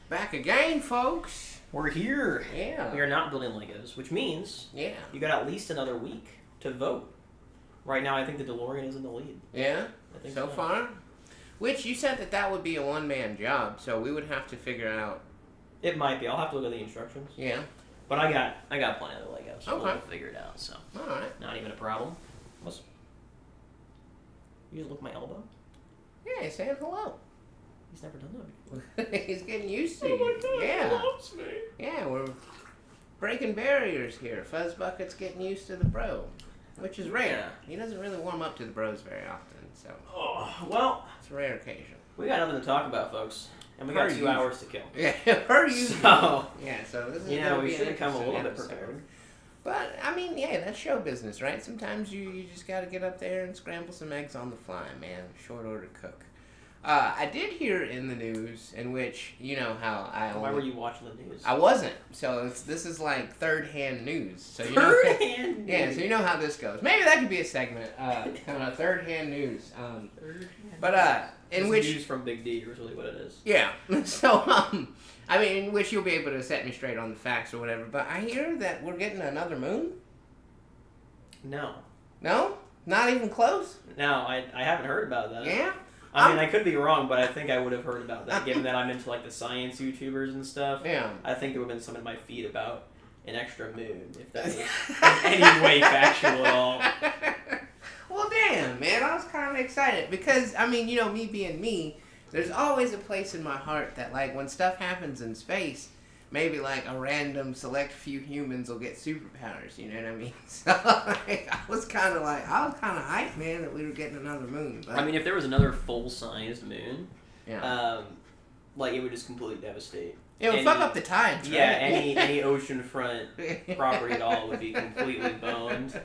Back again, folks. We're here. Yeah. We are not building Legos, which means Yeah. you got at least another week to vote. Right now, I think the DeLorean is in the lead. Yeah? I think so far? Which you said that would be a one-man job, so we would have to figure out. It might be. I'll have to look at the instructions. Yeah. But I got plenty of the Legos, so Okay. we'll figure it out. So. All right. Not even a problem. You just look at my elbow? Yeah, he's saying hello. He's never done that before. He's getting used to you. Oh my God, Yeah. he loves me. Yeah, we're breaking barriers here. Fuzzbucket's getting used to the bro, which is rare. Yeah. He doesn't really warm up to the bros very often, so Oh, well, it's a rare occasion. we got nothing to talk about, folks. And we got 2 hours to kill. Yeah, per usual. So, yeah, so this is you know, gonna we be should an have come a little interesting bit episode. prepared. But, I mean, yeah, that's show business, right? Sometimes you just got to get up there and scramble some eggs on the fly, man. Short order cook. I did hear in the news in which, you know how Why were you watching the news? I wasn't. So this is like third-hand news. So you Third-hand Yeah, news. so you know how this goes. Maybe that could be a segment. Kind of third-hand news. In which news from Big D is really what it is. Yeah. So, I mean, in which you'll be able to set me straight on the facts or whatever. But I hear that we're getting another moon. No. No? Not even close? No, I haven't heard about that. Yeah? I mean, I could be wrong, but I think I would have heard about that, given that I'm into, like, the science YouTubers and stuff. Yeah. I think there would have been some in my feed about an extra moon, if that was in any way factual at all. Well, damn, man. I was kind of excited. Because, I mean, you know, me being me, there's always a place in my heart that, like, when stuff happens in space, maybe, like, a random select few humans will get superpowers, you know what I mean? So, like, I was kind of hyped, man, that we were getting another moon. But, I mean, if there was another full-sized moon, yeah. like, it would just completely devastate. It would fuck up the tides, right? Yeah, any oceanfront property at all would be completely boned.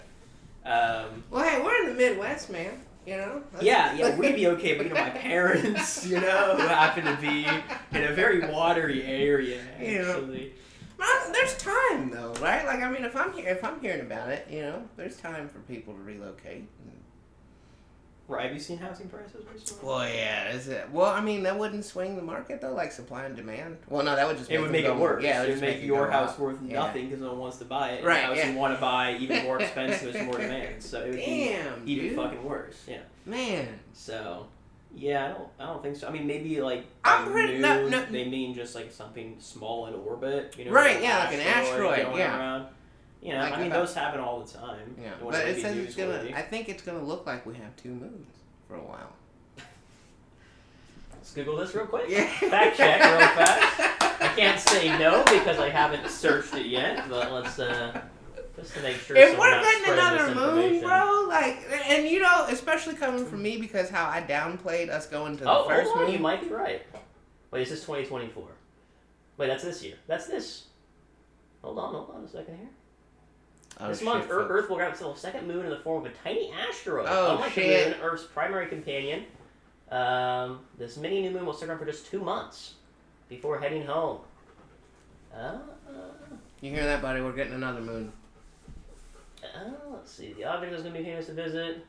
Well, hey, we're in the Midwest, man. You know? Yeah, we'd be okay, but, you know, my parents, you know, who happen to be in a very watery area, actually. Well, there's time, though, right? Like, I mean, if I'm hearing about it, you know, there's time for people to relocate. Right, have you seen housing prices recently? Well, yeah, is it? Well, I mean, that wouldn't swing the market, though, like supply and demand. Well, no, that would just make it worse. Yeah, it would make your house worth nothing because no one wants to buy it. And right, the house you want to buy even more expensive, there's more demand. So it would be even fucking worse. Yeah. Man. So, yeah, I don't think so. I mean, maybe like they mean just like something small in orbit. You know, right? Yeah, like an asteroid. Yeah. Around. You know, like I mean, those happen all the time. Yeah, but it says it's gonna. I think it's gonna look like we have 2 moons for a while. Let's Google this real quick. Yeah. Fact check real fast. I can't say no because I haven't searched it yet, but let's just to make sure. If so we're getting another moon, bro, like, and you know, especially coming from me because how I downplayed us going to the first moon. You might be right. Wait, is this 2024? Wait, that's this year. That's this. Hold on a second here. This month, Earth will grab itself a second moon in the form of a tiny asteroid. Unlike the moon, Earth's primary companion, this mini new moon will stick around for just 2 months before heading home. You hear that, buddy? We're getting another moon. Let's see. The object is going to be famous to visit.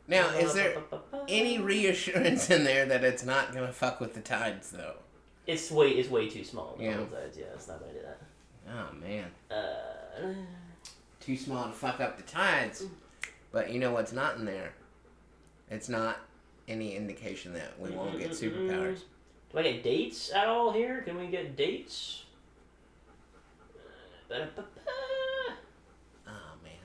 Now, is there any reassurance in there that it's not going to fuck with the tides, though? It's way too small. Yeah, it's not going to do that. Oh, man. Too small to fuck up the tides. But you know what's not in there? It's not any indication that we won't get superpowers. Do I get dates at all here? Can we get dates? Oh, man.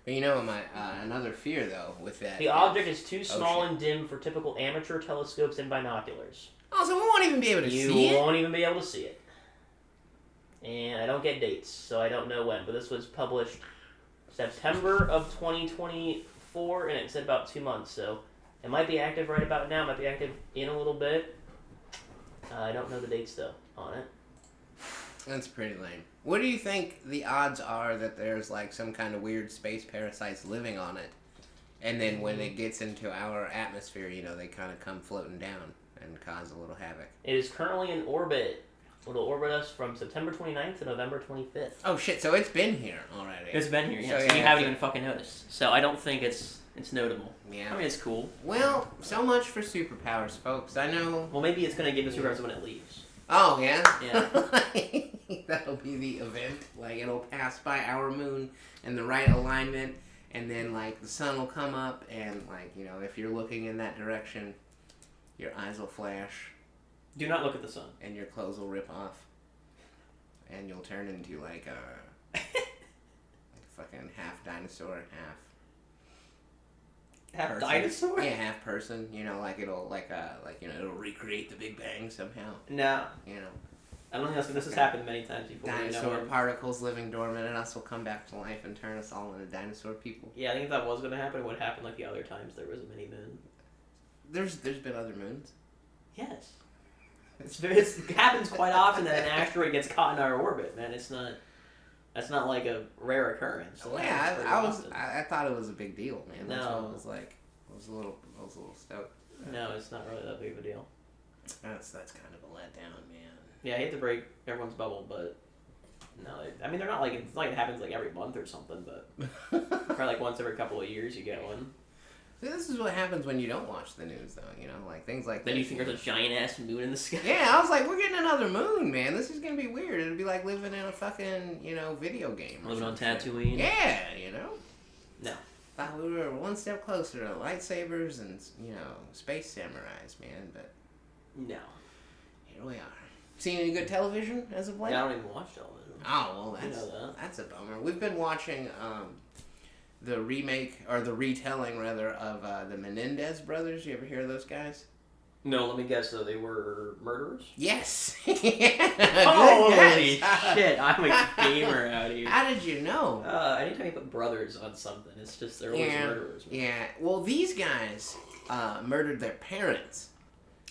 You know, my another fear, though, with that... The object is too small and dim for typical amateur telescopes and binoculars. Oh, so we won't even be able to see it? You won't even be able to see it. And I don't get dates, so I don't know when. But this was published September of 2024, and it said about 2 months. So it might be active right about now. It might be active in a little bit. I don't know the dates, though, on it. That's pretty lame. What do you think the odds are that there's like some kind of weird space parasites living on it, and then when it gets into our atmosphere, you know, they kind of come floating down and cause a little havoc? It is currently in orbit It'll orbit us from September 29th to November 25th. Oh shit! So it's been here already. It's been here, yeah. So, So you haven't even fucking noticed. So I don't think it's notable. Yeah. I mean, it's cool. Well, so much for superpowers, folks. I know. Well, maybe it's gonna give us superpowers when it leaves. Oh yeah. Yeah. That'll be the event. Like it'll pass by our moon in the right alignment, and then like the sun will come up, and like if you're looking in that direction, your eyes will flash. Do not look at the sun. And your clothes will rip off. And you'll turn into like a fucking half dinosaur, half person. dinosaur? Yeah, half person. Like it'll it'll recreate the Big Bang somehow. No. I don't think this has happened many times before. Dinosaur particles living dormant in us will come back to life and turn us all into dinosaur people. Yeah, I think if that was going to happen, it would happen like the other times there was a mini moon. There's been other moons. Yes. It happens quite often that an asteroid gets caught in our orbit, man. That's not like a rare occurrence. Well, yeah, I thought it was a big deal, man. That's why I was like, I was a little stoked. No, it's not really that big of a deal. That's kind of a letdown, man. Yeah, I hate to break everyone's bubble, but no, I mean they're not like it's not like it happens like every month or something, but probably like once every couple of years you get one. See, this is what happens when you don't watch the news, though. Like things like. Then you think there's a giant ass moon in the sky. Yeah, I was like, we're getting another moon, man. This is gonna be weird. It'd be like living in a fucking video game. Living on Tatooine. Yeah, No. Thought we were one step closer to lightsabers and space samurais, man. But no. Here we are. Seen any good television as of late? Yeah, I don't even watch television. Oh well, that's a bummer. We've been watching the remake or the retelling rather of the Menendez brothers. You ever hear of those guys? No, let me guess though. They were murderers? Yes. Holy shit! I'm a gamer out here. How did you know? Anytime you put brothers on something, it's just they're always murderers. Man. Yeah. Well, these guys murdered their parents.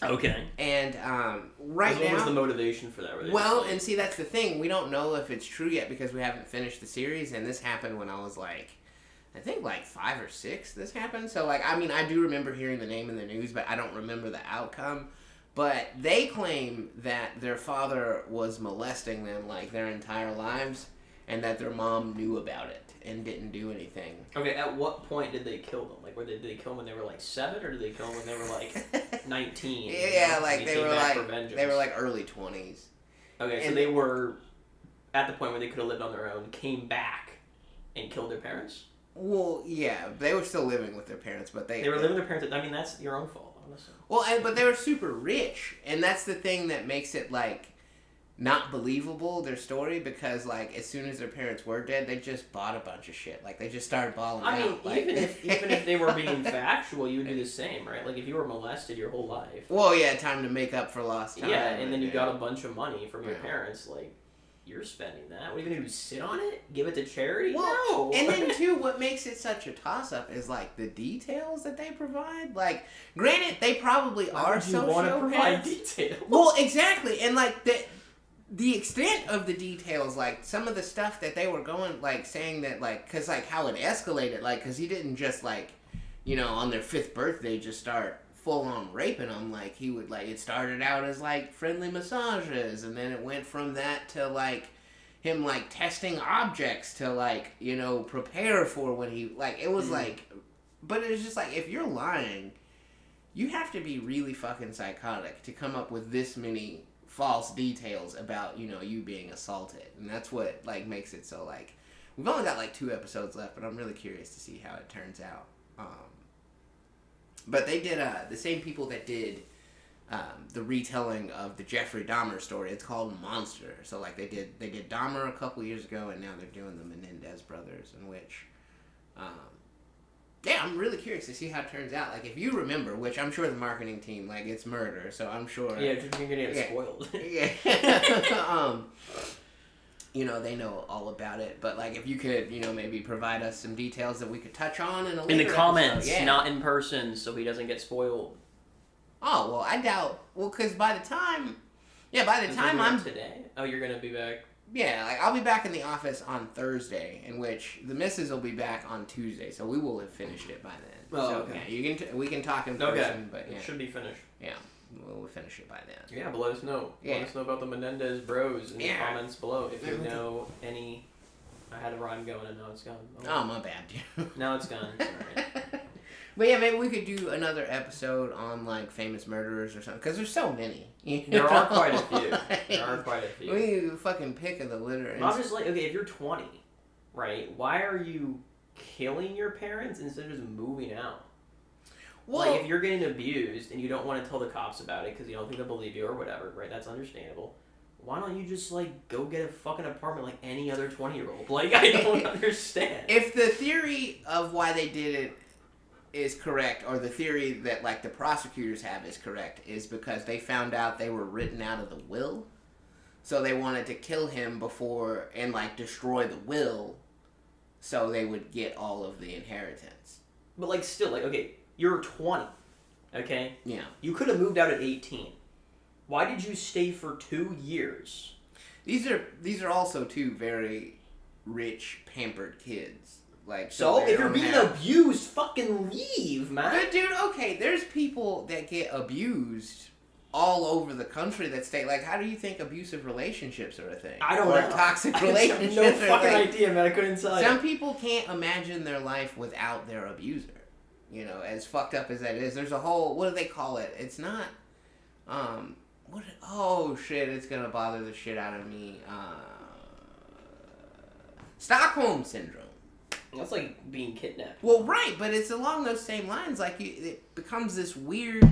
Okay. And right now, what was the motivation for that? Well, and see, that's the thing. We don't know if it's true yet because we haven't finished the series, and this happened when I was I think 5 or 6 this happened. So I do remember hearing the name in the news, but I don't remember the outcome. But they claim that their father was molesting them their entire lives and that their mom knew about it and didn't do anything. Okay, at what point did they kill them? Did they kill them when they were 7 or did they kill them when they were 19? Yeah, they were early 20s. Okay, so they were at the point where they could have lived on their own, came back and killed their parents? Well, yeah, they were still living with their parents, but they were living with their parents. I mean, that's your own fault, honestly. Well, but they were super rich, and that's the thing that makes it not believable, their story, because as soon as their parents were dead, they just bought a bunch of shit. They just started balling out. I mean, even if they were being factual, you would do the same, right? If you were molested your whole life. Well, yeah, time to make up for lost time. Yeah, and then you got a bunch of money from your parents, you're spending that. What are you going to do? Sit on it? Give it to charity? Well, no. And then, too, what makes it such a toss-up is, the details that they provide. Granted, they probably are sociopaths. You want to provide details? Well, exactly. And, the extent of the details, some of the stuff that they were going, saying that, because, how it escalated, because he didn't just, on their 5th birthday just start full-on raping them. He would, it started out as, friendly massages, and then it went from that to, him, testing objects to, prepare for when he, it was, but it was just, if you're lying, you have to be really fucking psychotic to come up with this many false details about, you being assaulted. And that's what, makes it so, we've only got, 2 episodes left, but I'm really curious to see how it turns out. But they did, the same people that did the retelling of the Jeffrey Dahmer story. It's called Monster. So, they did Dahmer a couple years ago, and now they're doing the Menendez brothers, in which, yeah, I'm really curious to see how it turns out. If you remember, which I'm sure the marketing team, it's murder, so I'm sure. Yeah, you're going to get spoiled. Yeah. They know all about it, but if you could, maybe provide us some details that we could touch on in a later in the comments, episode. Yeah. Not in person, so he doesn't get spoiled. Oh well, I doubt. Well, because by the time I'm today. Oh, you're gonna be back. Yeah, I'll be back in the office on Thursday, in which the missus will be back on Tuesday, so we will have finished it by then. Oh, so, okay. Yeah, we can talk in person, but yeah. It should be finished. Yeah. we'll finish it by then. Yeah, but let us know. Yeah. Let us know about the Menendez Bros in the Yeah. comments below. If you know any... I had a rhyme going and now it's gone. Oh, my bad, dude. Now it's gone. It's alright. But yeah, maybe we could do another episode on like famous murderers or something, because there's so many. There are quite a few. There are quite a few. We need to fucking pick of the litter. I'm just like, okay, if you're 20, right, why are you killing your parents instead of just moving out? Well, like, if you're getting abused and you don't want to tell the cops about it because you don't think they'll believe you or whatever, right, that's understandable. Why don't you just, like, go get a fucking apartment like any other 20-year-old? Like, I don't understand. If the theory of why they did it is correct, or the theory that, like, the prosecutors have is correct, is because they found out they were written out of the will. So they wanted to kill him before, and, like, destroy the will, so they would get all of the inheritance. But, like, still, like, okay, you're 20, okay? Yeah. You could have moved out at 18. Why did you stay for 2 years? These are also two very rich, pampered kids. Like, so if you're being abused, fucking leave, man. But dude, okay, there's people that get abused all over the country that stay. Like, how do you think abusive relationships are a thing? I don't know. Toxic relationships. I have no fucking idea, man. I couldn't tell you. Some people can't imagine their life without their abuser. You know, as fucked up as that is, there's a whole, what do they call it? It's not, oh shit, it's gonna bother the shit out of me. Stockholm Syndrome. That's like being kidnapped. Well, right, but it's along those same lines. Like, it becomes this weird,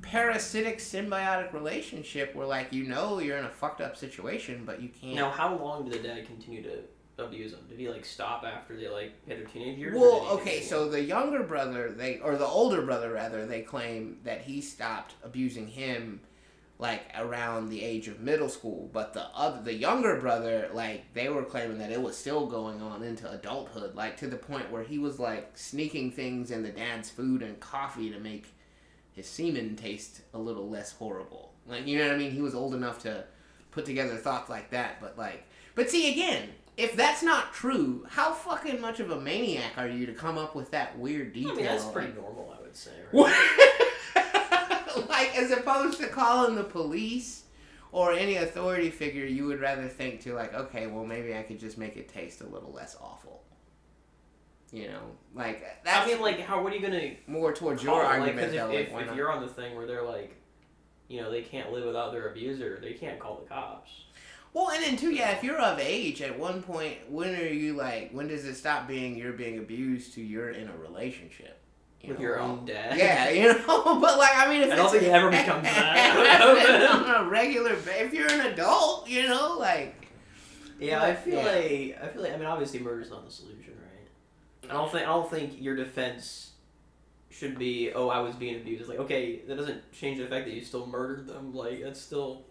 parasitic, symbiotic relationship where, like, you know you're in a fucked up situation, but you can't. Now, how long did the dad continue to abuse them? Did he, like, stop after they, like, hit their teenage years? Well, okay, so the younger brother, or the older brother, rather, they claim that he stopped abusing him, like, around the age of middle school, but the younger brother, like, they were claiming that it was still going on into adulthood, like, to the point where he was, like, sneaking things in the dad's food and coffee to make his semen taste a little less horrible. Like, you know what I mean? He was old enough to put together thoughts like that, but see, again, if that's not true, how fucking much of a maniac are you to come up with that weird detail? I mean, that's pretty normal, I would say, right? Like, as opposed to calling the police or any authority figure, you would rather think to, like, okay, well, maybe I could just make it taste a little less awful. You know? Like, that's... I mean, like, what are you gonna... More towards your argument, though. Like, if you're on the thing where they're, like, you know, they can't live without their abuser, they can't call the cops. Well, and then, too, yeah, if you're of age, at one point, when are you, like, when does it stop being you're being abused to you're in a relationship? With your own dad? Yeah, you know, but, like, I mean, if I don't think it ever becomes that. on a regular basis, if you're an adult, you know, like... Yeah, I feel like, I mean, obviously murder's not the solution, right? I don't think your defense should be, oh, I was being abused. It's like, okay, that doesn't change the fact that you still murdered them. Like, that's still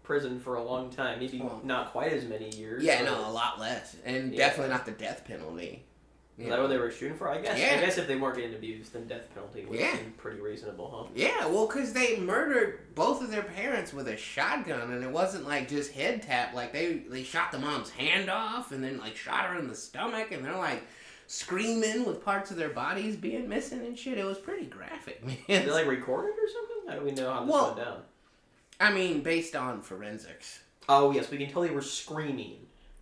prison for a long time. Maybe not quite as many years. Yeah, no, a lot less. And definitely not the death penalty. Is that what they were shooting for? I guess. Yeah. I guess if they weren't getting abused, then death penalty would seem pretty reasonable, huh? Yeah, well, because they murdered both of their parents with a shotgun, and it wasn't like just head tap. Like, they shot the mom's hand off, and then, like, shot her in the stomach, and they're, like, screaming with parts of their bodies being missing and shit. It was pretty graphic, man. Did they, like, record it or something? How do we know how this went down? I mean, based on forensics. Oh, yes, we can tell they were screaming.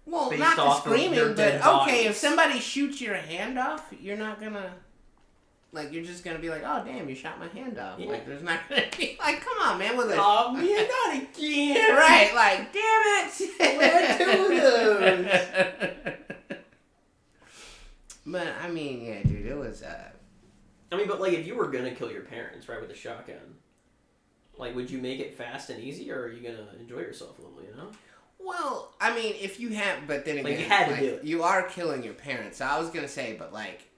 Well, not the screaming, but okay, if somebody shoots your hand off, you're not gonna, like, you're just gonna be like, oh, damn, you shot my hand off. Yeah. Like, there's not gonna be, like, come on, man, with a... Oh, man, not again! Right, like, damn it! Where to those? But, I mean, yeah, dude, it was, I mean, but, like, if you were gonna kill your parents, right, with a shotgun, like, would you make it fast and easy, or are you gonna enjoy yourself a little, you know? Well, I mean, if you have, but then again, like, you had to do it. You are killing your parents. So I was gonna say, but like,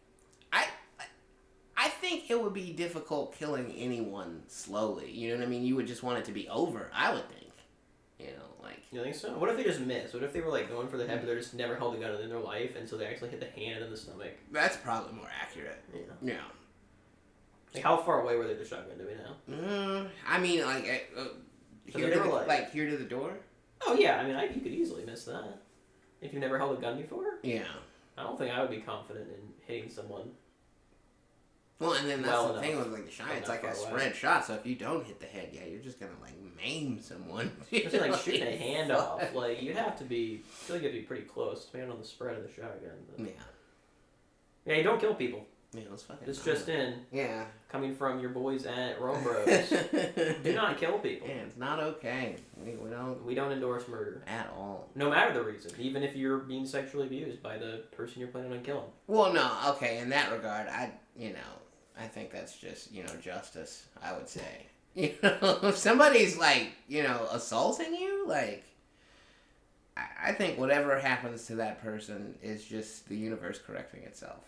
I think it would be difficult killing anyone slowly. You know what I mean? You would just want it to be over. I would think. You know, like. You think so? What if they just missed? What if they were like going for the head, but they just never held a gun in their life, and so they actually hit the hand and the stomach? That's probably more accurate. Yeah. Like, how far away were they with the shotgun? Do we know? I mean, like, here to the door. Oh, yeah, I mean, you could easily miss that. If you've never held a gun before? Yeah. I don't think I would be confident in hitting someone. Well, and then that's the thing with like the shot. It's like a spread shot, so if you don't hit the head, you're just gonna like maim someone. It's like shooting a hand off. Like you'd have to be. I feel like you'd be pretty close, depending on the spread of the shotgun. But... Yeah, you don't kill people. Yeah, let's fucking. This just in. Yeah. Coming from your boys at RomeBros. Do not kill people. Yeah, it's not okay. We don't endorse murder at all. No matter the reason, even if you're being sexually abused by the person you're planning on killing. Well, no, okay. In that regard, I think that's just justice. I would say, if somebody's like assaulting you, like. I think whatever happens to that person is just the universe correcting itself.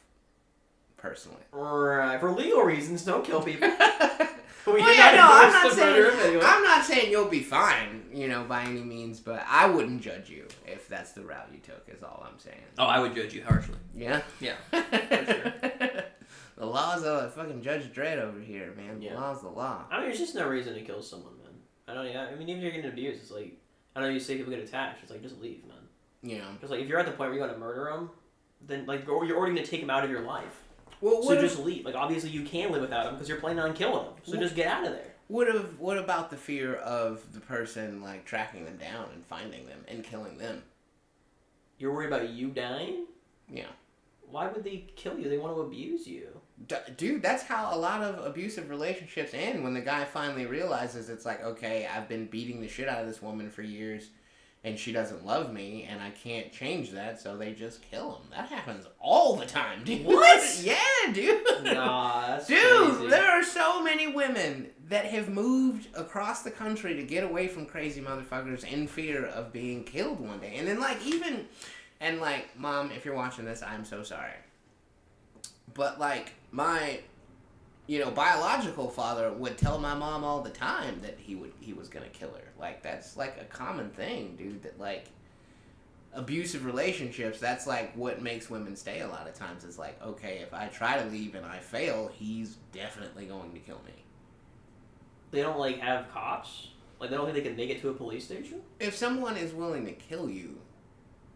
Personally. Right. For legal reasons, don't kill people. I'm not saying you'll be fine, by any means, but I wouldn't judge you if that's the route you took, is all I'm saying. Oh, I would judge you harshly. Yeah? Yeah. For sure. The law's a fucking Judge Dredd over here, man. The law's the law. I mean, there's just no reason to kill someone, man. I mean, even if you're getting abused, it's like, I know you say people get attached. It's like, just leave, man. Yeah. Just like, if you're at the point where you're going to murder them, then, like, you're already going to take them out of your life. Well, so just leave. Like, obviously you can live without them because you're planning on killing them. So just get out of there. What about the fear of the person, like, tracking them down and finding them and killing them? You're worried about you dying? Yeah. Why would they kill you? They want to abuse you. Dude, that's how a lot of abusive relationships end. When the guy finally realizes it's like, okay, I've been beating the shit out of this woman for years, and she doesn't love me, and I can't change that, so they just kill him. That happens all the time, dude. What? Yeah, dude. Nah, that's dude, crazy. There are so many women that have moved across the country to get away from crazy motherfuckers in fear of being killed one day. And then, like, Mom, if you're watching this, I'm so sorry. But, like, my... biological father would tell my mom all the time that he was gonna kill her. Like, that's like a common thing, dude. That like abusive relationships, that's like what makes women stay a lot of times. Is like, okay, if I try to leave and I fail, he's definitely going to kill me. They don't like have cops? Like, they don't think they can make it to a police station? If someone is willing to kill you,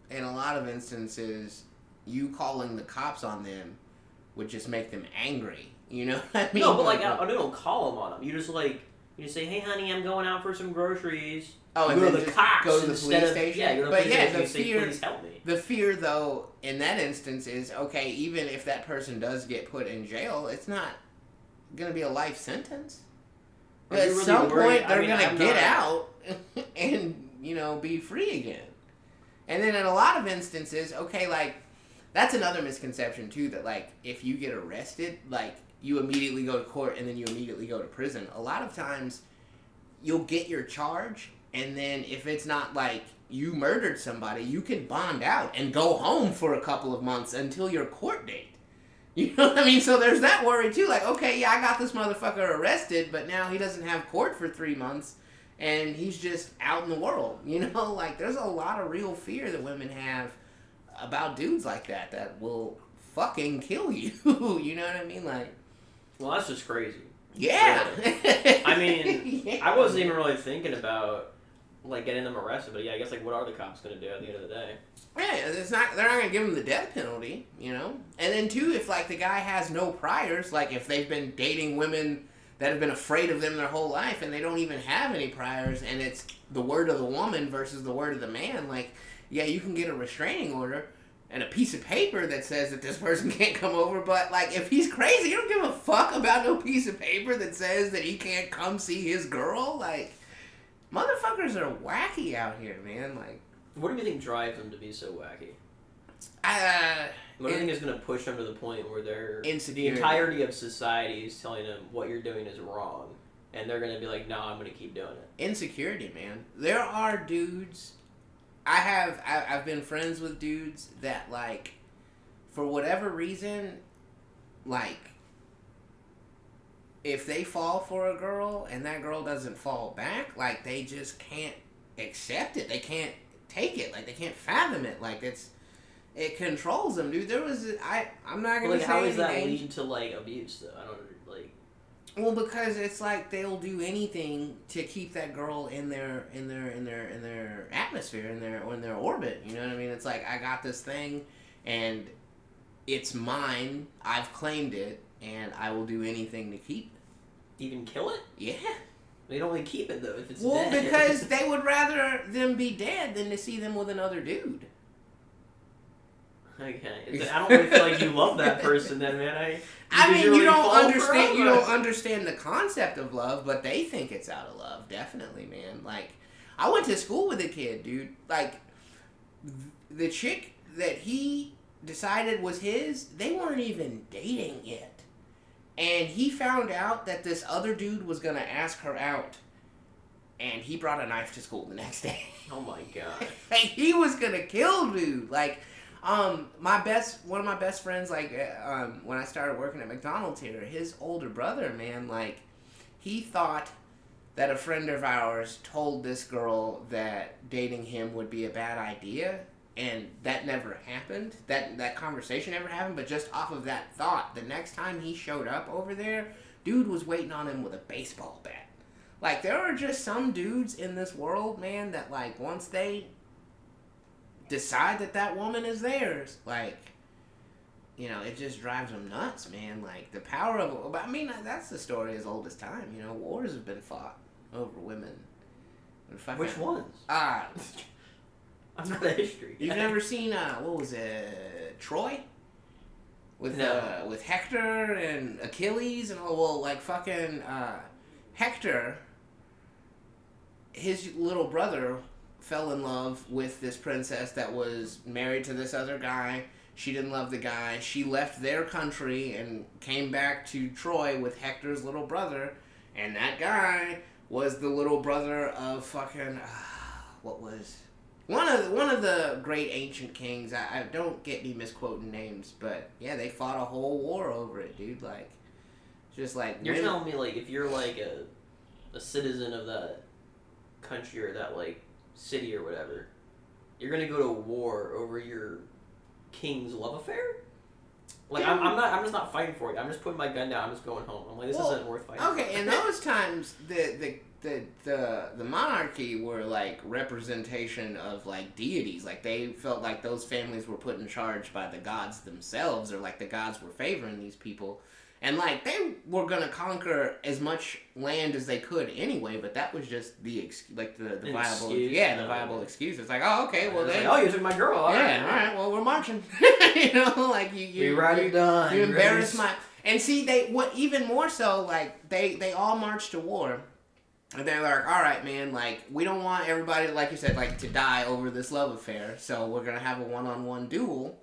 in a lot of instances, you calling the cops on them would just make them angry. You know what I mean? No, but like, I don't call them on them. You just say, hey, honey, I'm going out for some groceries. Oh, and go then to the cops go to the police station. Yeah, go to the police station and say, please help me. The fear, though, in that instance is, okay, even if that person does get put in jail, it's not going to be a life sentence. At some point, they're going to get out and, be free again. And then in a lot of instances, okay, like, that's another misconception, too, that, like, if you get arrested, like, you immediately go to court and then you immediately go to prison. A lot of times, you'll get your charge, and then if it's not, like, you murdered somebody, you can bond out and go home for a couple of months until your court date. You know what I mean? So there's that worry, too. Like, okay, yeah, I got this motherfucker arrested, but now he doesn't have court for 3 months, and he's just out in the world. Like, there's a lot of real fear that women have about dudes like that will fucking kill you. You know what I mean? Like, well, that's just crazy. Yeah. Really. I mean, yeah. I wasn't even really thinking about, like, getting them arrested, but yeah, I guess, like, what are the cops going to do at the end of the day? Yeah, they're not going to give him the death penalty, And then, too, if, like, the guy has no priors, like, if they've been dating women that have been afraid of them their whole life and they don't even have any priors, and it's the word of the woman versus the word of the man, like, yeah, you can get a restraining order and a piece of paper that says that this person can't come over, but, like, if he's crazy, you don't give a fuck about no piece of paper that says that he can't come see his girl. Like, motherfuckers are wacky out here, man. Like, what do you think drives them to be so wacky? What do you think is going to push them to the point where the entirety of society is telling them what you're doing is wrong, and they're going to be like, no, I'm going to keep doing it? Insecurity, man. There are dudes... I've been friends with dudes that, like, for whatever reason, like, if they fall for a girl and that girl doesn't fall back, like, they just can't accept it. They can't take it. Like, they can't fathom it. Like, it controls them, dude. I'm not going to say how does that names. lead to, like, abuse, though? I don't, like... Well, because it's like they'll do anything to keep that girl in their atmosphere, in their orbit. You know what I mean? It's like, I got this thing, and it's mine. I've claimed it, and I will do anything to keep it. Even kill it? Yeah. They'd only keep it though if it's well, dead. because they would rather them be dead than to see them with another dude. Okay, I don't really feel like you love that person, then, man. I mean, you don't understand. You forever. don't understand the concept of love, but they think it's out of love. Definitely, man. Like, I went to school with a kid, dude. Like, the chick that he decided was his, they weren't even dating yet, and he found out that this other dude was gonna ask her out, and he brought a knife to school the next day. Oh my god! Like, he was gonna kill dude. Like. One of my best friends, like, when I started working at McDonald's here, his older brother, man, like, he thought that a friend of ours told this girl that dating him would be a bad idea, and that never happened. That conversation never happened, but just off of that thought, the next time he showed up over there, dude was waiting on him with a baseball bat. Like, there are just some dudes in this world, man, that, like, once they decide that woman is theirs, like, you know, it just drives them nuts, man. Like, the power of, I mean, that's the story as old as time, you know. Wars have been fought over women. Which ones? I'm not a history guy. You've never seen, what was it, Troy? With Hector and Achilles and all, well, like, fucking, Hector, his little brother fell in love with this princess that was married to this other guy. She didn't love the guy. She left their country and came back to Troy with Hector's little brother. And that guy was the little brother of fucking, what was one of the great ancient kings. I don't get me misquoting names, but yeah, they fought a whole war over it, dude. Like, just like you're telling me, like, if you're like a citizen of that country or that like city or whatever, you're gonna go to war over your king's love affair? Like, I'm just not fighting for you. I'm just putting my gun down. I'm just going home. I'm like, this isn't worth fighting. Okay, in those times, the monarchy were like representation of like deities. Like, they felt like those families were put in charge by the gods themselves, or like the gods were favoring these people. And, like, they were going to conquer as much land as they could anyway, but that was just the viable excuse. Yeah, the viable excuse. It's like, oh, okay, well, then... Like, oh, you took my girl. All right, well, we're marching. You know, like, you embarrass my... And see, even more so, like, they all marched to war. And they're like, all right, man, like, we don't want everybody, like you said, like, to die over this love affair, so we're going to have a one-on-one duel.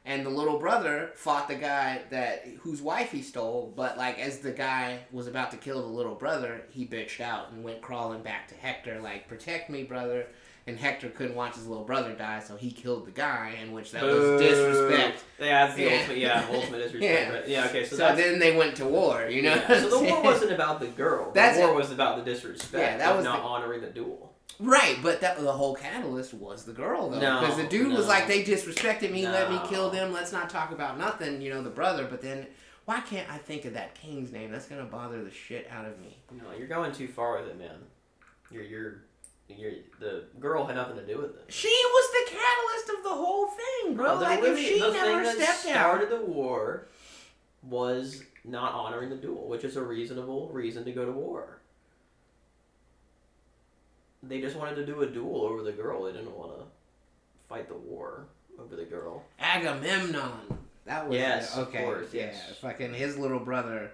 And the little brother fought the guy whose wife he stole, but, like, as the guy was about to kill the little brother, he bitched out and went crawling back to Hector, like, protect me, brother. And Hector couldn't watch his little brother die, so he killed the guy, in which that was disrespect. Yeah, that's the ultimate disrespect. Yeah. Right? Yeah, okay, so then they went to war, you know? Yeah. So the war wasn't about the girl. The war was about the disrespect of not honoring the duel. Right, but the whole catalyst was the girl, though. Because the dude was like, they disrespected me, let me kill them, let's not talk about nothing, you know, the brother. But then, why can't I think of that king's name? That's going to bother the shit out of me. No, you're going too far with it, man. The girl had nothing to do with it. She was the catalyst of the whole thing, bro. Like, if she never stepped out. The thing that started the war was not honoring the duel, which is a reasonable reason to go to war. They just wanted to do a duel over the girl. They didn't want to fight the war over the girl. Agamemnon. That was okay. Of course, yes. Yeah, fucking his little brother,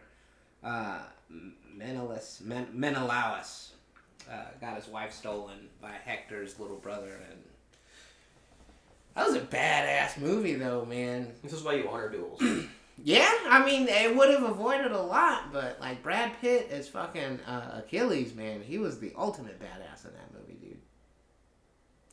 Menelaus, got his wife stolen by Hector's little brother, and that was a badass movie, though, man. This is why you honor duels. Yeah, I mean, it would have avoided a lot, but, like, Brad Pitt as fucking Achilles, man, he was the ultimate badass in that movie, dude.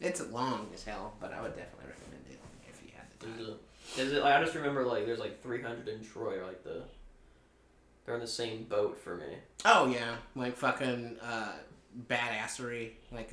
It's long as hell, but I would definitely recommend it if you had the time. Is it, like, I just remember, like, there's, like, 300 in Troy, or, like, they're in the same boat for me. Oh, yeah, like, fucking badassery, like,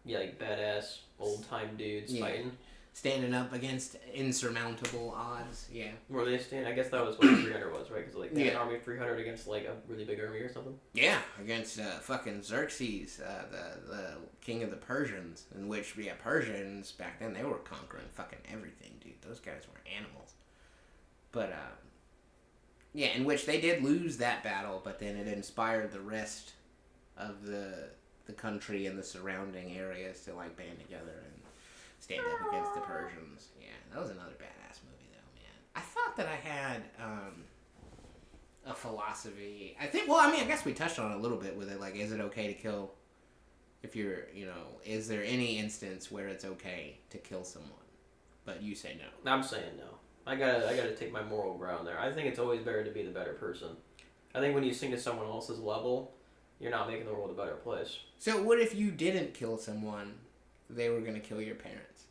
yeah, like, badass, old-time dudes fighting. Standing up against insurmountable odds, yeah. Where they stand? I guess that was what 300 was, right? Because, like, they had an army of 300 against, like, a really big army or something? Yeah, against fucking Xerxes, the king of the Persians, in which, Persians, back then, they were conquering fucking everything, dude. Those guys were animals. But, Yeah, in which they did lose that battle, but then it inspired the rest of the country and the surrounding areas to like band together and stand up against the Persians. Yeah, that was another badass movie though, man. I thought that I had a philosophy. I think. Well, I mean, I guess we touched on it a little bit with it. Like, is it okay to kill? If you're, is there any instance where it's okay to kill someone? But you say no. I'm saying no. I gotta take my moral ground there. I think it's always better to be the better person. I think when you sink to someone else's level, you're not making the world a better place. So what if you didn't kill someone, they were gonna kill your parents?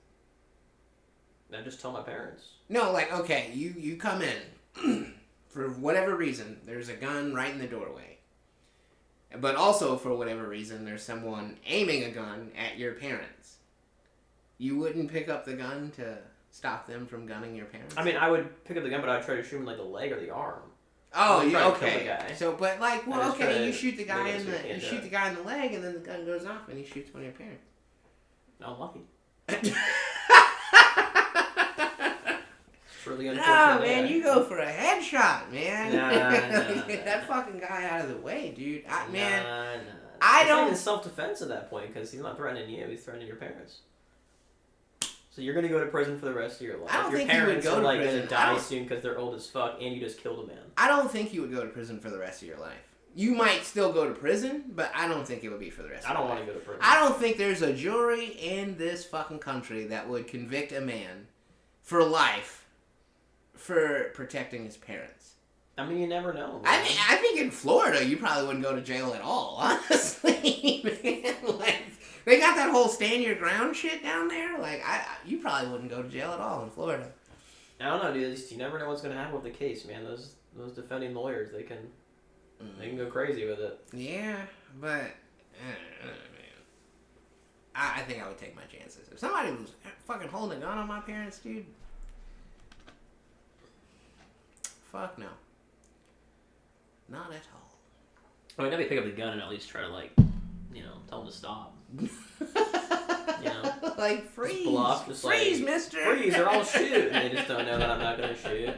Then just tell my parents. No, like, okay, you come in, for whatever reason, there's a gun right in the doorway. But also, for whatever reason, there's someone aiming a gun at your parents. You wouldn't pick up the gun to stop them from gunning your parents? I mean, I would pick up the gun, but I'd try to shoot him in, like, the leg or the arm. Oh, okay. So, but like, well, okay, you shoot the guy in the leg, and then the gun goes off, and he shoots one of your parents. Unlucky. Really no, man, you go for a headshot, man. Nah, Get that fucking guy out of the way, dude. I don't. Not even self-defense at that point because he's not threatening you; he's threatening your parents. So you're gonna go to prison for the rest of your life. I don't your think you would go to prison. Gonna die soon because they're old as fuck, and you just killed a man. I don't think you would go to prison for the rest of your life. You might still go to prison, but I don't think it would be for the rest of your life. I don't want to go to prison. I don't think there's a jury in this fucking country that would convict a man for life for protecting his parents. I mean, you never know. Man. I think in Florida, you probably wouldn't go to jail at all, honestly. Man, like, they got that whole stand your ground shit down there. Like, you probably wouldn't go to jail at all in Florida. I don't know, dude. You never know what's gonna happen with the case, man. Those defending lawyers, they can go crazy with it. Yeah, but I don't know, man. I think I would take my chances. If somebody was fucking holding a gun on my parents, dude, fuck no. Not at all. I mean, maybe pick up the gun and at least try to, like, tell them to stop. Like, freeze. Just bluff, just freeze, like, mister. Freeze, or I'll shoot. And they just don't know that I'm not going to shoot.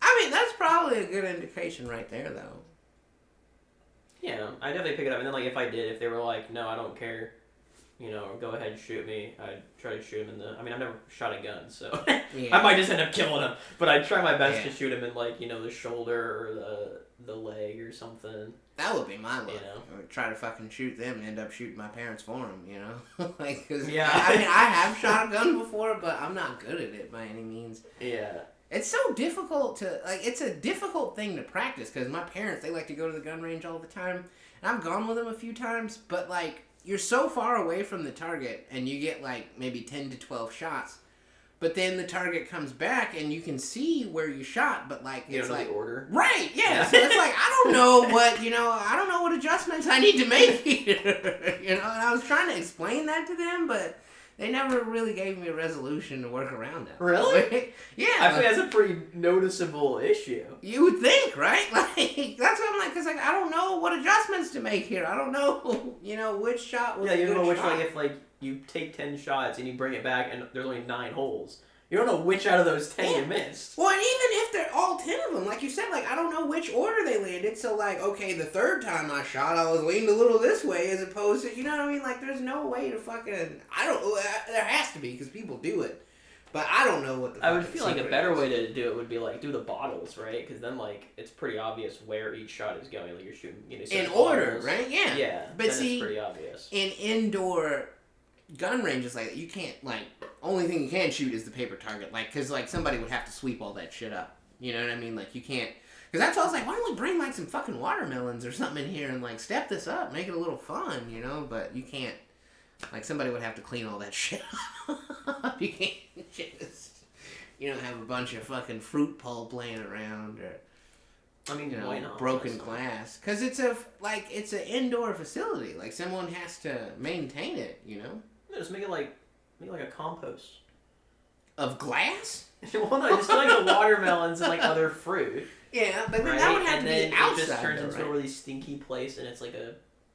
I mean, that's probably a good indication right there, though. Yeah, I definitely pick it up. And then, like, if they were like, no, I don't care, go ahead and shoot me, I'd try to shoot him I've never shot a gun, so yeah. I might just end up killing him. But I'd try my best to shoot him in, like, the shoulder or the leg or something. That would be my luck. I would try to fucking shoot them and end up shooting my parents for them, like, cause, I mean, I have shot a gun before, but I'm not good at it by any means. Yeah. It's so difficult to, like, it's a difficult thing to practice, because my parents, they like to go to the gun range all the time, and I've gone with them a few times, but, like, you're so far away from the target, and you get, like, maybe 10 to 12 shots, but then the target comes back, and you can see where you shot, but, like, you it's don't know like... the order. Right, yeah, so it's like, I don't know what adjustments I need to make here, and I was trying to explain that to them, but... They never really gave me a resolution to work around that. Really? Yeah. I think that's a pretty noticeable issue. You would think, right? Like, that's what I'm like, because, like, I don't know what adjustments to make here. I don't know, which shot was a good shot. Yeah, you don't know which, like, if, like, you take 10 shots and you bring it back and there's only 9 holes. You don't know which out of those 10 you missed. Well, and even if they're all 10 of them, like you said, like, I don't know which order they landed. So, like, okay, the third time I shot, I was leaned a little this way as opposed to, you know what I mean? Like, there's no way to fucking, there has to be because people do it. But I don't know what the I would feel like a better way to do it would be, like, do the bottles, right? Because then, like, it's pretty obvious where each shot is going. Like, you're shooting, in order, right? Yeah. Yeah. But see, it's pretty obvious. In indoor gun ranges, like, you can't, like, only thing you can shoot is the paper target, like, because, like, somebody would have to sweep all that shit up, you know what I mean? Like, you can't, because that's why I was like, why don't we bring, like, some fucking watermelons or something in here and, like, step this up, make it a little fun, but you can't, like, somebody would have to clean all that shit up. You can't just, have a bunch of fucking fruit pulp laying around, or, why not? Broken glass, because it's an indoor facility, like, someone has to maintain it, Just make it like a compost. Of glass? Well, no, just like the watermelons and like other fruit. Yeah, but then that would have to be outside. It just turns into a really stinky place, and it's like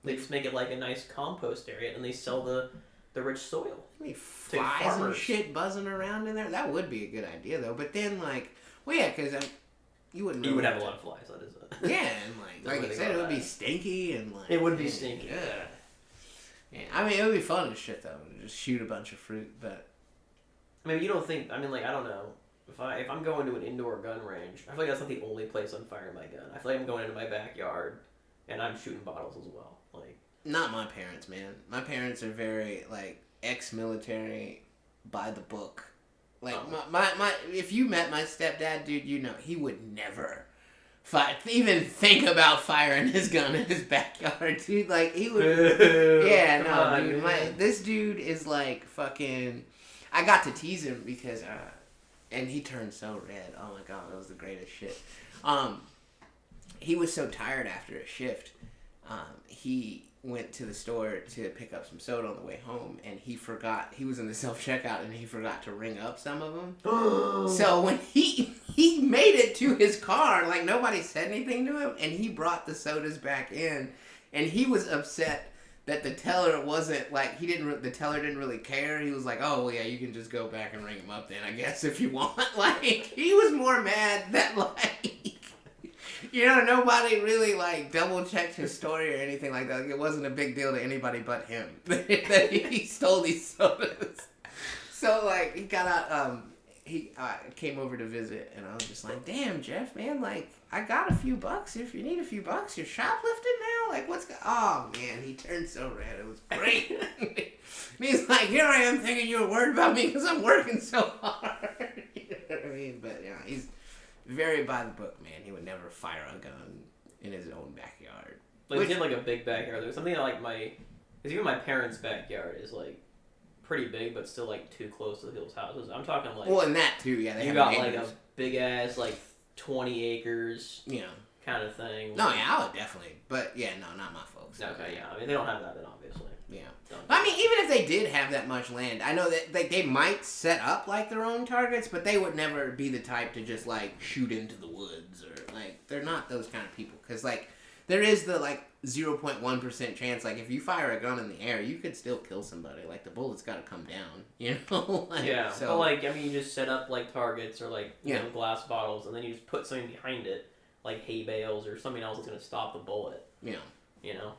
they just make it like a nice compost area, and they sell the rich soil. Flies and shit buzzing around in there. That would be a good idea, though. But then, like, well, yeah, because you wouldn't. You would have a lot of flies. That is it. Yeah, and like you said, it would be stinky and like. It would be stinky. Yeah, I mean, it would be fun as shit though. Just shoot a bunch of fruit, but. I mean, you don't think? I mean, like I don't know. If I'm going to an indoor gun range, I feel like that's not the only place I'm firing my gun. I feel like I'm going into my backyard, and I'm shooting bottles as well. Like. Not my parents, man. My parents are very like ex-military, by the book. Like my if you met my stepdad, dude, you know he would never even think about firing his gun in his backyard, dude. Like he would. Yeah, no, dude. This dude is like fucking. I got to tease him because, and he turned so red. Oh my god, that was the greatest shit. He was so tired after a shift. He went to the store to pick up some soda on the way home, and he was in the self-checkout, and he forgot to ring up some of them. So when he made it to his car, like nobody said anything to him, and he brought the sodas back in, and he was upset that the teller wasn't like, the teller didn't really care. He was like, oh, well, yeah, you can just go back and ring him up then, I guess, if you want. Like, he was more mad that, like, you know, nobody really, like, double-checked his story or anything like that. Like, it wasn't a big deal to anybody but him that he stole these sodas. So, like, he got out, he came over to visit, and I was just like, damn, Jeff, man, like, I got a few bucks. If you need a few bucks, you're shoplifting now? Like, oh, man, he turned so red. It was great. And he's like, here I am thinking you were worried about me because I'm working so hard. You know what I mean? But, yeah, he's very by the book, man. He would never fire a gun in his own backyard. Like, he had, like, a big backyard. There's something that, like, because even my parents' backyard is, like, pretty big, but still, like, too close to people's houses. I'm talking, like... Well, and that, too, yeah. You got, like, a big-ass, like, 20 acres... Yeah. Kind of thing. No, yeah, I would definitely. But, yeah, no, not my folks. Okay, yeah. I mean, they don't have that then, obviously. Yeah. I mean, even if they did have that much land, I know that they might set up, like, their own targets, but they would never be the type to just, like, shoot into the woods or, like, they're not those kind of people. Because, like, there is the, like, 0.1% chance, like, if you fire a gun in the air, you could still kill somebody. Like, the bullet's got to come down, you know? Like, yeah. So, but, like, I mean, you just set up, like, targets or, like, you know, glass bottles, and then you just put something behind it, like hay bales or something else that's going to stop the bullet. Yeah. You know?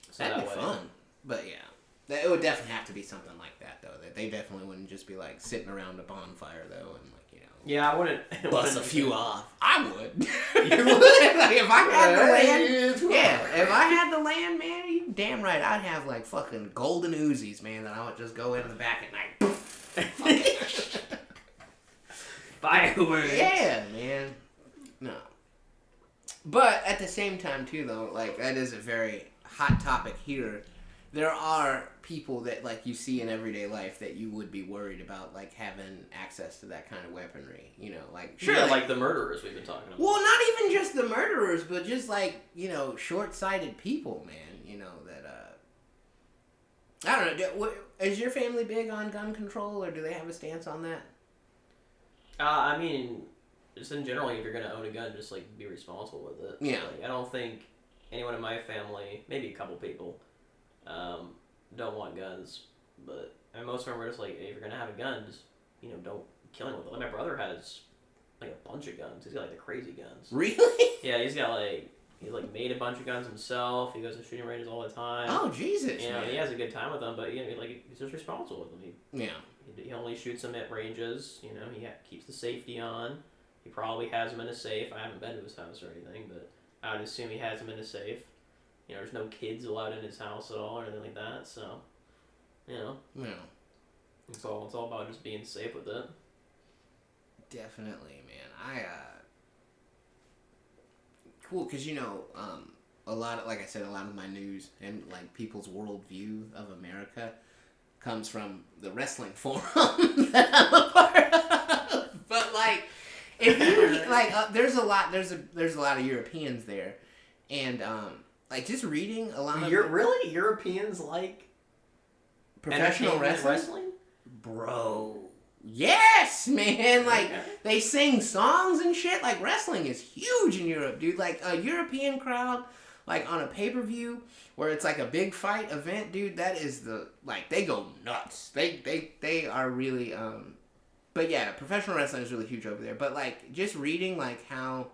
So that'd be fun. But, yeah. It would definitely have to be something like that, though. That they definitely wouldn't just be, like, sitting around a bonfire, though, and, like, you know. Yeah, I wouldn't. Bust a few off. I would. You would? Like, if I had the land. Yeah, if I had the land, man, you damn right. I'd have, like, fucking golden Uzis, man, that I would just go in the back at night. Fireworks. Yeah, man. No. But at the same time, too, though, like, that is a very hot topic here. There are people that, like, you see in everyday life that you would be worried about, like, having access to that kind of weaponry, you know, like... Sure, like the murderers we've been talking about. Well, not even just the murderers, but just, like, you know, short-sighted people, man, you know, that, I don't know, is your family big on gun control, or do they have a stance on that? I mean, just in general, if you're going to own a gun, just, like, be responsible with it. Yeah. Like, I don't think anyone in my family, maybe a couple people... don't want guns, but most of them are just like, hey, if you're gonna have a gun, just, you know, don't kill him with it. Like, my brother has like a bunch of guns. He's got like the crazy guns. Really? Yeah, he's made a bunch of guns himself. He goes to shooting ranges all the time. Oh, Jesus! You know, man. he has a good time with them, but you know, like, he's just responsible with them. He only shoots them at ranges. You know, he keeps the safety on. He probably has them in a safe. I haven't been to his house or anything, but I would assume he has them in a safe. You know, there's no kids allowed in his house at all or anything like that, so, you know. Yeah. It's all about just being safe with it. Definitely, man. Cool, because, you know, a lot of my news and, like, people's worldview of America comes from the wrestling forum that I'm a part of. But, like, if you, like, there's a lot of Europeans there, and, like, just reading a lot of... Really? Europeans like... professional wrestling? Bro. Yes, man! Like, they sing songs and shit. Like, wrestling is huge in Europe, dude. Like, a European crowd, like, on a pay-per-view, where it's, like, a big fight event, dude, that is the... Like, they go nuts. They are really, But, yeah, professional wrestling is really huge over there. But, like, just reading, like, how...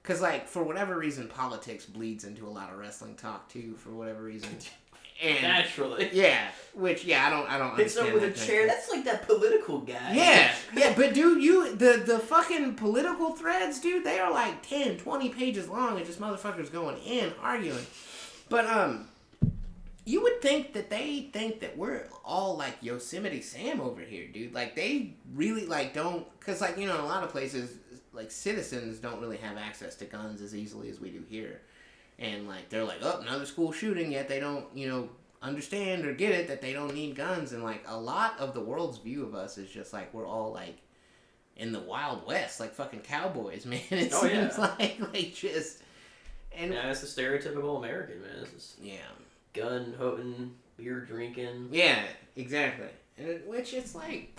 Because, like, for whatever reason, politics bleeds into a lot of wrestling talk, too, for whatever reason. And, naturally. Yeah. Which, yeah, I don't Hits understand. up with a chair. That's like that political guy. Yeah. Yeah, but, dude, the fucking political threads, dude, they are like 10, 20 pages long and just motherfuckers going in, arguing. But, you would think that they think that we're all, like, Yosemite Sam over here, dude. Like, they really, like, don't... Because, like, you know, in a lot of places, like, citizens don't really have access to guns as easily as we do here. And, like, they're like, oh, another school shooting, yet they don't, you know, understand or get it that they don't need guns. And, like, a lot of the world's view of us is just, like, we're all, like, in the Wild West, like fucking cowboys, man. It seems like just... And yeah, it's the stereotypical American, man. It's just... Yeah. Gun hunting, beer drinking. Yeah, exactly. Which it's like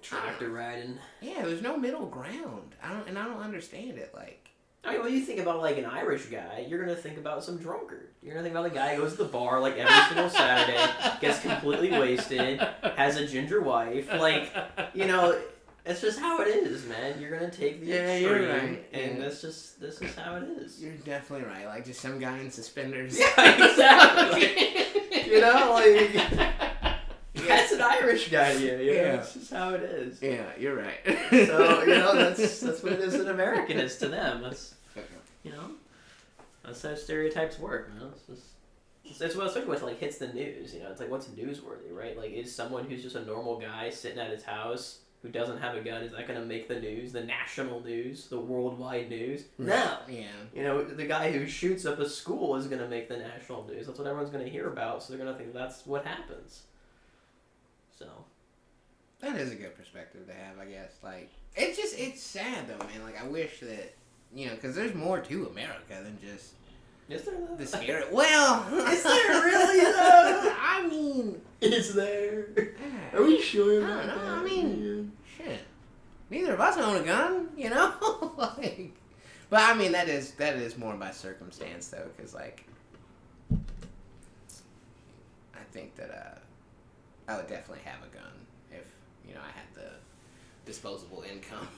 tractor riding. Yeah, there's no middle ground. I don't understand it. Like, I mean, when you think about like an Irish guy, you're gonna think about some drunkard. You're gonna think about the guy who goes to the bar like every single Saturday, gets completely wasted, has a ginger wife. Like, you know, it's just how it is, man. You're gonna take the extreme, you're right. And this is how it is. You're definitely right. Like just some guy in suspenders. Yeah, exactly. You know, like that's an Irish guy to you. You know? That's just how it is. Yeah, you're right. So you know that's what it is. An American is to them. That's you know that's how stereotypes work, man. It's what especially when it like hits the news. You know, it's like what's newsworthy, right? Like is someone who's just a normal guy sitting at his house who doesn't have a gun, is that going to make the news, the national news, the worldwide news? No. Yeah. You know, the guy who shoots up a school is going to make the national news. That's what everyone's going to hear about, so they're going to think that's what happens. So. That is a good perspective to have, I guess. Like, it's sad, though, man. Like, I wish that, you know, because there's more to America than just... Is there though? The scary... Well... Is there really, though? I mean... Is there? Are we sure about I don't know. that? I mean, shit. Neither of us own a gun, you know? Like... But, I mean, that is more by circumstance, though, because, like... I think that, I would definitely have a gun if, you know, I had the disposable income.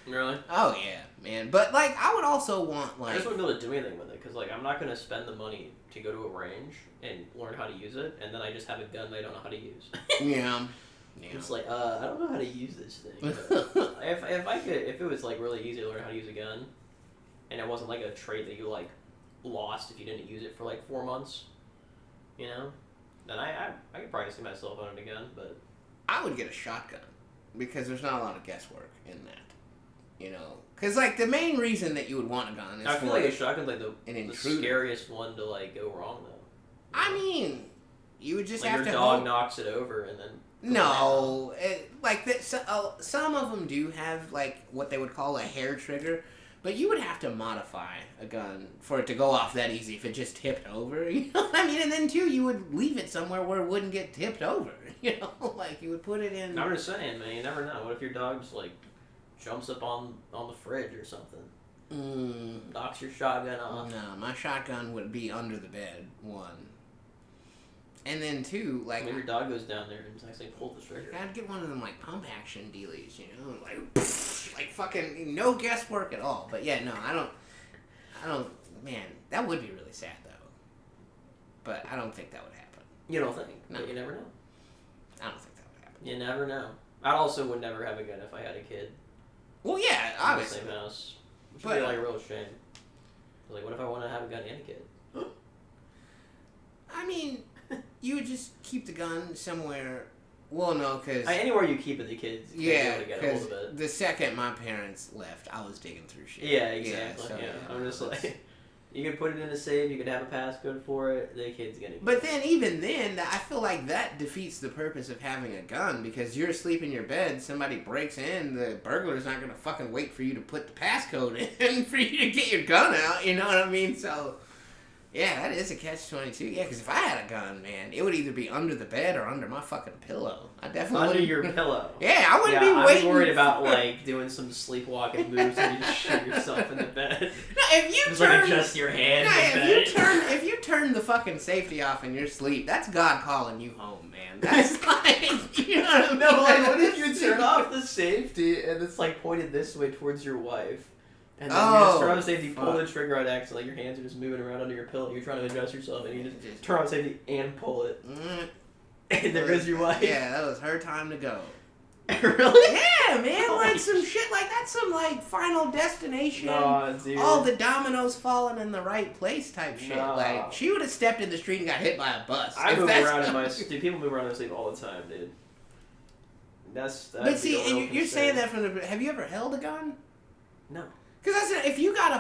Really? Oh, yeah, man. But, like, I would also want, like... I just wouldn't be able to do anything with it, because, like, I'm not going to spend the money to go to a range and learn how to use it, and then I just have a gun that I don't know how to use. Yeah. It's like, I don't know how to use this thing. If it was, like, really easy to learn how to use a gun, and it wasn't, like, a trait that you, like, lost if you didn't use it for, like, 4 months, you know, then I could probably see myself owning a gun, but... I would get a shotgun, because there's not a lot of guesswork in that. You know, because like the main reason that you would want a gun is I feel like a shotgun's like the intruder. scariest one to like go wrong though. I mean, you would just like have your to dog knocks it over and then no, some of them do have like what they would call a hair trigger, but you would have to modify a gun for it to go off that easy if it just tipped over. You know what I mean? And then too, you would leave it somewhere where it wouldn't get tipped over. You know, like you would put it in. I'm just saying, man, you never know. What if your dog just like jumps up on the fridge or something? Knocks your shotgun off. No, my shotgun would be under the bed, one. And then two, like... Maybe your dog goes down there and actually pulls the trigger. I'd get one of them, like, pump action dealies, you know? Like fucking no guesswork at all. But yeah, no, I don't... Man, that would be really sad, though. But I don't think that would happen. You don't think? No. But you never know. I don't think that would happen. You never know. I also would never have a gun if I had a kid. Well, yeah, obviously. In the same house. Which would be like a real shame. Like, what if I want to have a gun and a kid? I mean, you would just keep the gun somewhere. Well, no, because... Anywhere you keep it, the kids yeah, be able to get a hold of it. The second my parents left, I was digging through shit. Yeah, exactly. Yeah, so, yeah. I'm just like... You could put it in a safe, you could have a passcode for it, the kid's gonna... But then, even then, I feel like that defeats the purpose of having a gun, because you're asleep in your bed, somebody breaks in, the burglar's not gonna fucking wait for you to put the passcode in for you to get your gun out, you know what I mean? So, yeah, that is a catch-22. Yeah, because if I had a gun, man, it would either be under the bed or under my fucking pillow. I definitely Under your pillow. Yeah, I wouldn't be waiting. I'm worried about, like, doing some sleepwalking moves and you just shoot yourself in the bed. No, if you just like adjust your hand in bed. If you turn the fucking safety off in your sleep, that's God calling you home, man. That's like, you know what I mean? No, like, what if you turn off the safety and it's, like, pointed this way towards your wife? And then you just turn on safety, pull the trigger on accident, like your hands are just moving around under your pillow. You're trying to adjust yourself, and you just turn on safety and pull it. And there goes your wife. Yeah, that was her time to go. Really? Yeah, man. Like some shit like that's some like Final Destination. No, dude. All the dominoes falling in the right place type shit. No. Like she would have stepped in the street and got hit by a bus. I move around in my dude. People move around in their sleep all the time, dude. But see, and you're saying that from the. Have you ever held a gun? No. Because if you got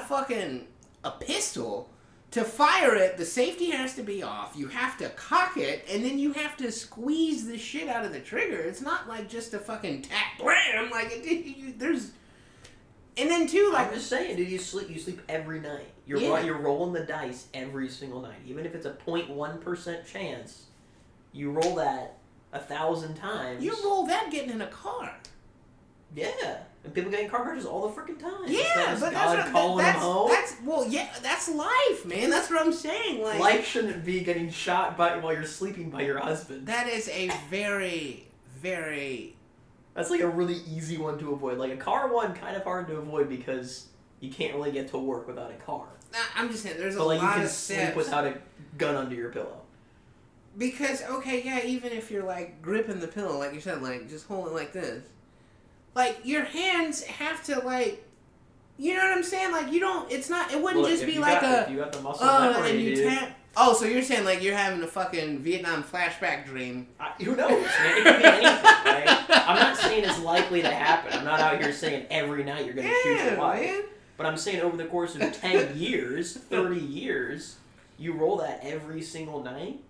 a pistol, to fire it, the safety has to be off. You have to cock it, and then you have to squeeze the shit out of the trigger. It's not like just a fucking tap, blam. Like there's. And then too, like I'm just saying, dude, you sleep every night. You're rolling the dice every single night, even if it's a 0.1% chance. You roll that 1,000 times. You roll that getting in a car. Yeah, and people getting car crashes all the freaking time. Yeah, but that's life, man. That's what I'm saying. Like life shouldn't be getting shot while you're sleeping by your husband. That is a very, very. That's like a really easy one to avoid. Like a car one, kind of hard to avoid because you can't really get to work without a car. I'm just saying, there's a lot of steps. But like you can sleep without a gun under your pillow. Because even if you're like gripping the pillow, like you said, like just hold it like this. Like, your hands have to, like, you know what I'm saying? Like, you don't, it's not, it wouldn't just be like if you got the muscle memory, and you dude. tap. Oh, so you're saying, like, you're having a fucking Vietnam flashback dream. Who knows, man? It could be anything, right? I'm not saying it's likely to happen. I'm not out here saying every night you're going to shoot your wife. Man. But I'm saying over the course of 10 years, 30 years, you roll that every single night.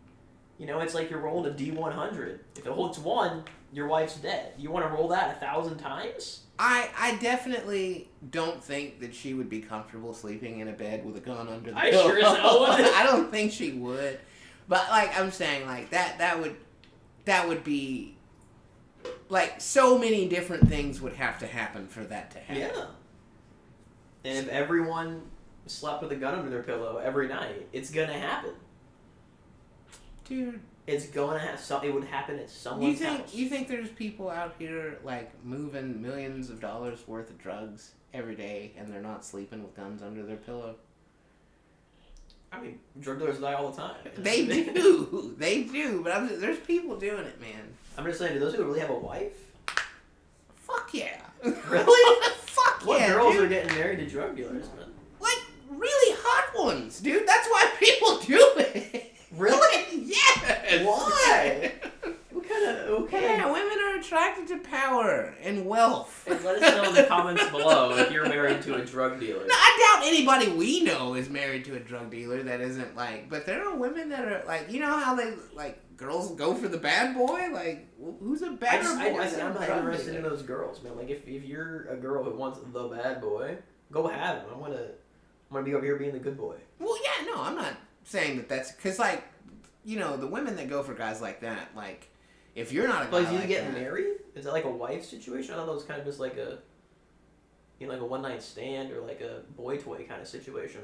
You know, it's like you're rolling a D100. If it holds 1, your wife's dead. You want to roll that 1,000 times? I definitely don't think that she would be comfortable sleeping in a bed with a gun under the pillow. I sure as hell would. I don't think she would. But, like, I'm saying, like, that would be, like, so many different things would have to happen for that to happen. Yeah. And if everyone slept with a gun under their pillow every night, it's going to happen. Dude. It's going to have it would happen at someone's house. You think there's people out here, like, moving millions of dollars worth of drugs every day and they're not sleeping with guns under their pillow? I mean, drug dealers die all the time. They do. They do. But there's people doing it, man. I'm just saying, do those people really have a wife? Fuck yeah. Really? Fuck what yeah, girls dude. Are getting married to drug dealers, man? Like, really hot ones, dude. That's why people do it. Really? Yes. Why? What kind of Yeah, women are attracted to power and wealth. And let us know in the comments below if you're married to a drug dealer. No, I doubt anybody we know is married to a drug dealer that isn't like. But there are women that are like, you know how they like girls go for the bad boy. Like, who's a better boy? I'm not interested in those girls, man. Like, if you're a girl who wants the bad boy, go have him. I want to be over here being the good boy. Well, yeah, no, I'm not saying that that's because, like, you know, the women that go for guys like that, like, if you're not a guy like, do you like get that, married? Is that like a wife situation? I thought it was kind of just like a, you know, like a one night stand or like a boy toy kind of situation.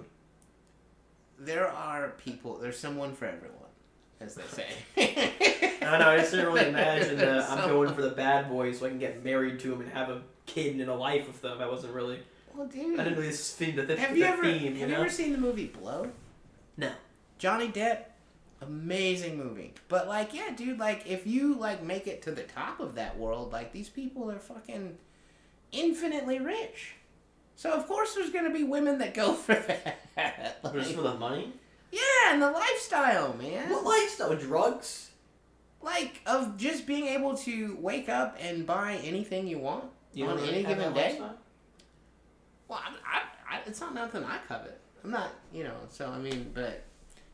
There are people. There's someone for everyone, as they say. I know. I just didn't really imagine that I'm going for the bad boy so I can get married to him and have a kid and a life with them. I wasn't really. Well, dude, I didn't really see the theme. Have you ever seen the movie Blow? No. Johnny Depp, amazing movie. But, like, yeah, dude, like, if you, like, make it to the top of that world, like, these people are fucking infinitely rich. So, of course, there's going to be women that go for that. Like, just for the money? Yeah, and the lifestyle, man. What lifestyle? Drugs? Like, of just being able to wake up and buy anything you want on any given day. Lifestyle? Well, it's not nothing I covet. I'm not, you know, so, I mean, but...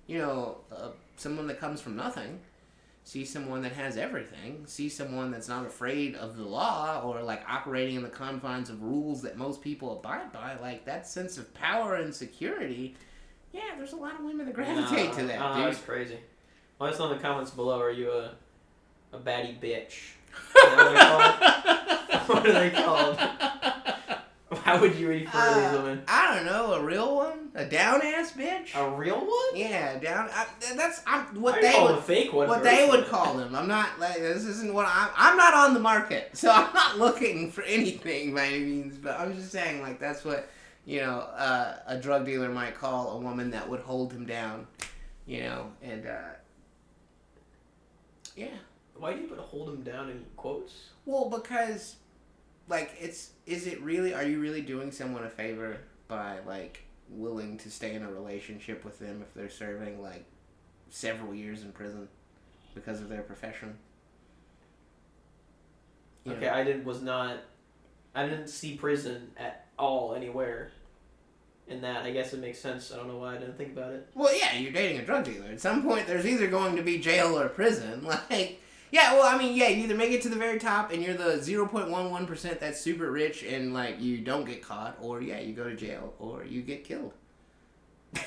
You know, someone that comes from nothing, see someone that has everything, see someone that's not afraid of the law or, like, operating in the confines of rules that most people abide by, like, that sense of power and security, yeah, there's a lot of women that gravitate to that, dude. That's crazy. Let us know in the comments below, are you a baddie bitch? What are they called? How would you refer to these women? I don't know. A real one? A down-ass bitch? A real one? Yeah, down. That's what I they call would. A fake one. What they would call them. I'm not like this. Isn't what I'm not on the market, so I'm not looking for anything by any means. But I'm just saying, like, that's what you know, a drug dealer might call a woman that would hold him down, you know, and yeah. Why do you put hold him down in quotes? Well, because like are you really doing someone a favor by like willing to stay in a relationship with them if they're serving like several years in prison because of their profession? Okay, I didn't see prison at all anywhere in that. I guess it makes sense. I don't know why I didn't think about it. Well, yeah, you're dating a drug dealer. At some point, there's either going to be jail or prison. Like, yeah, well, I mean, yeah, you either make it to the very top and you're the 0.11% that's super rich and, like, you don't get caught, or, yeah, you go to jail, or you get killed.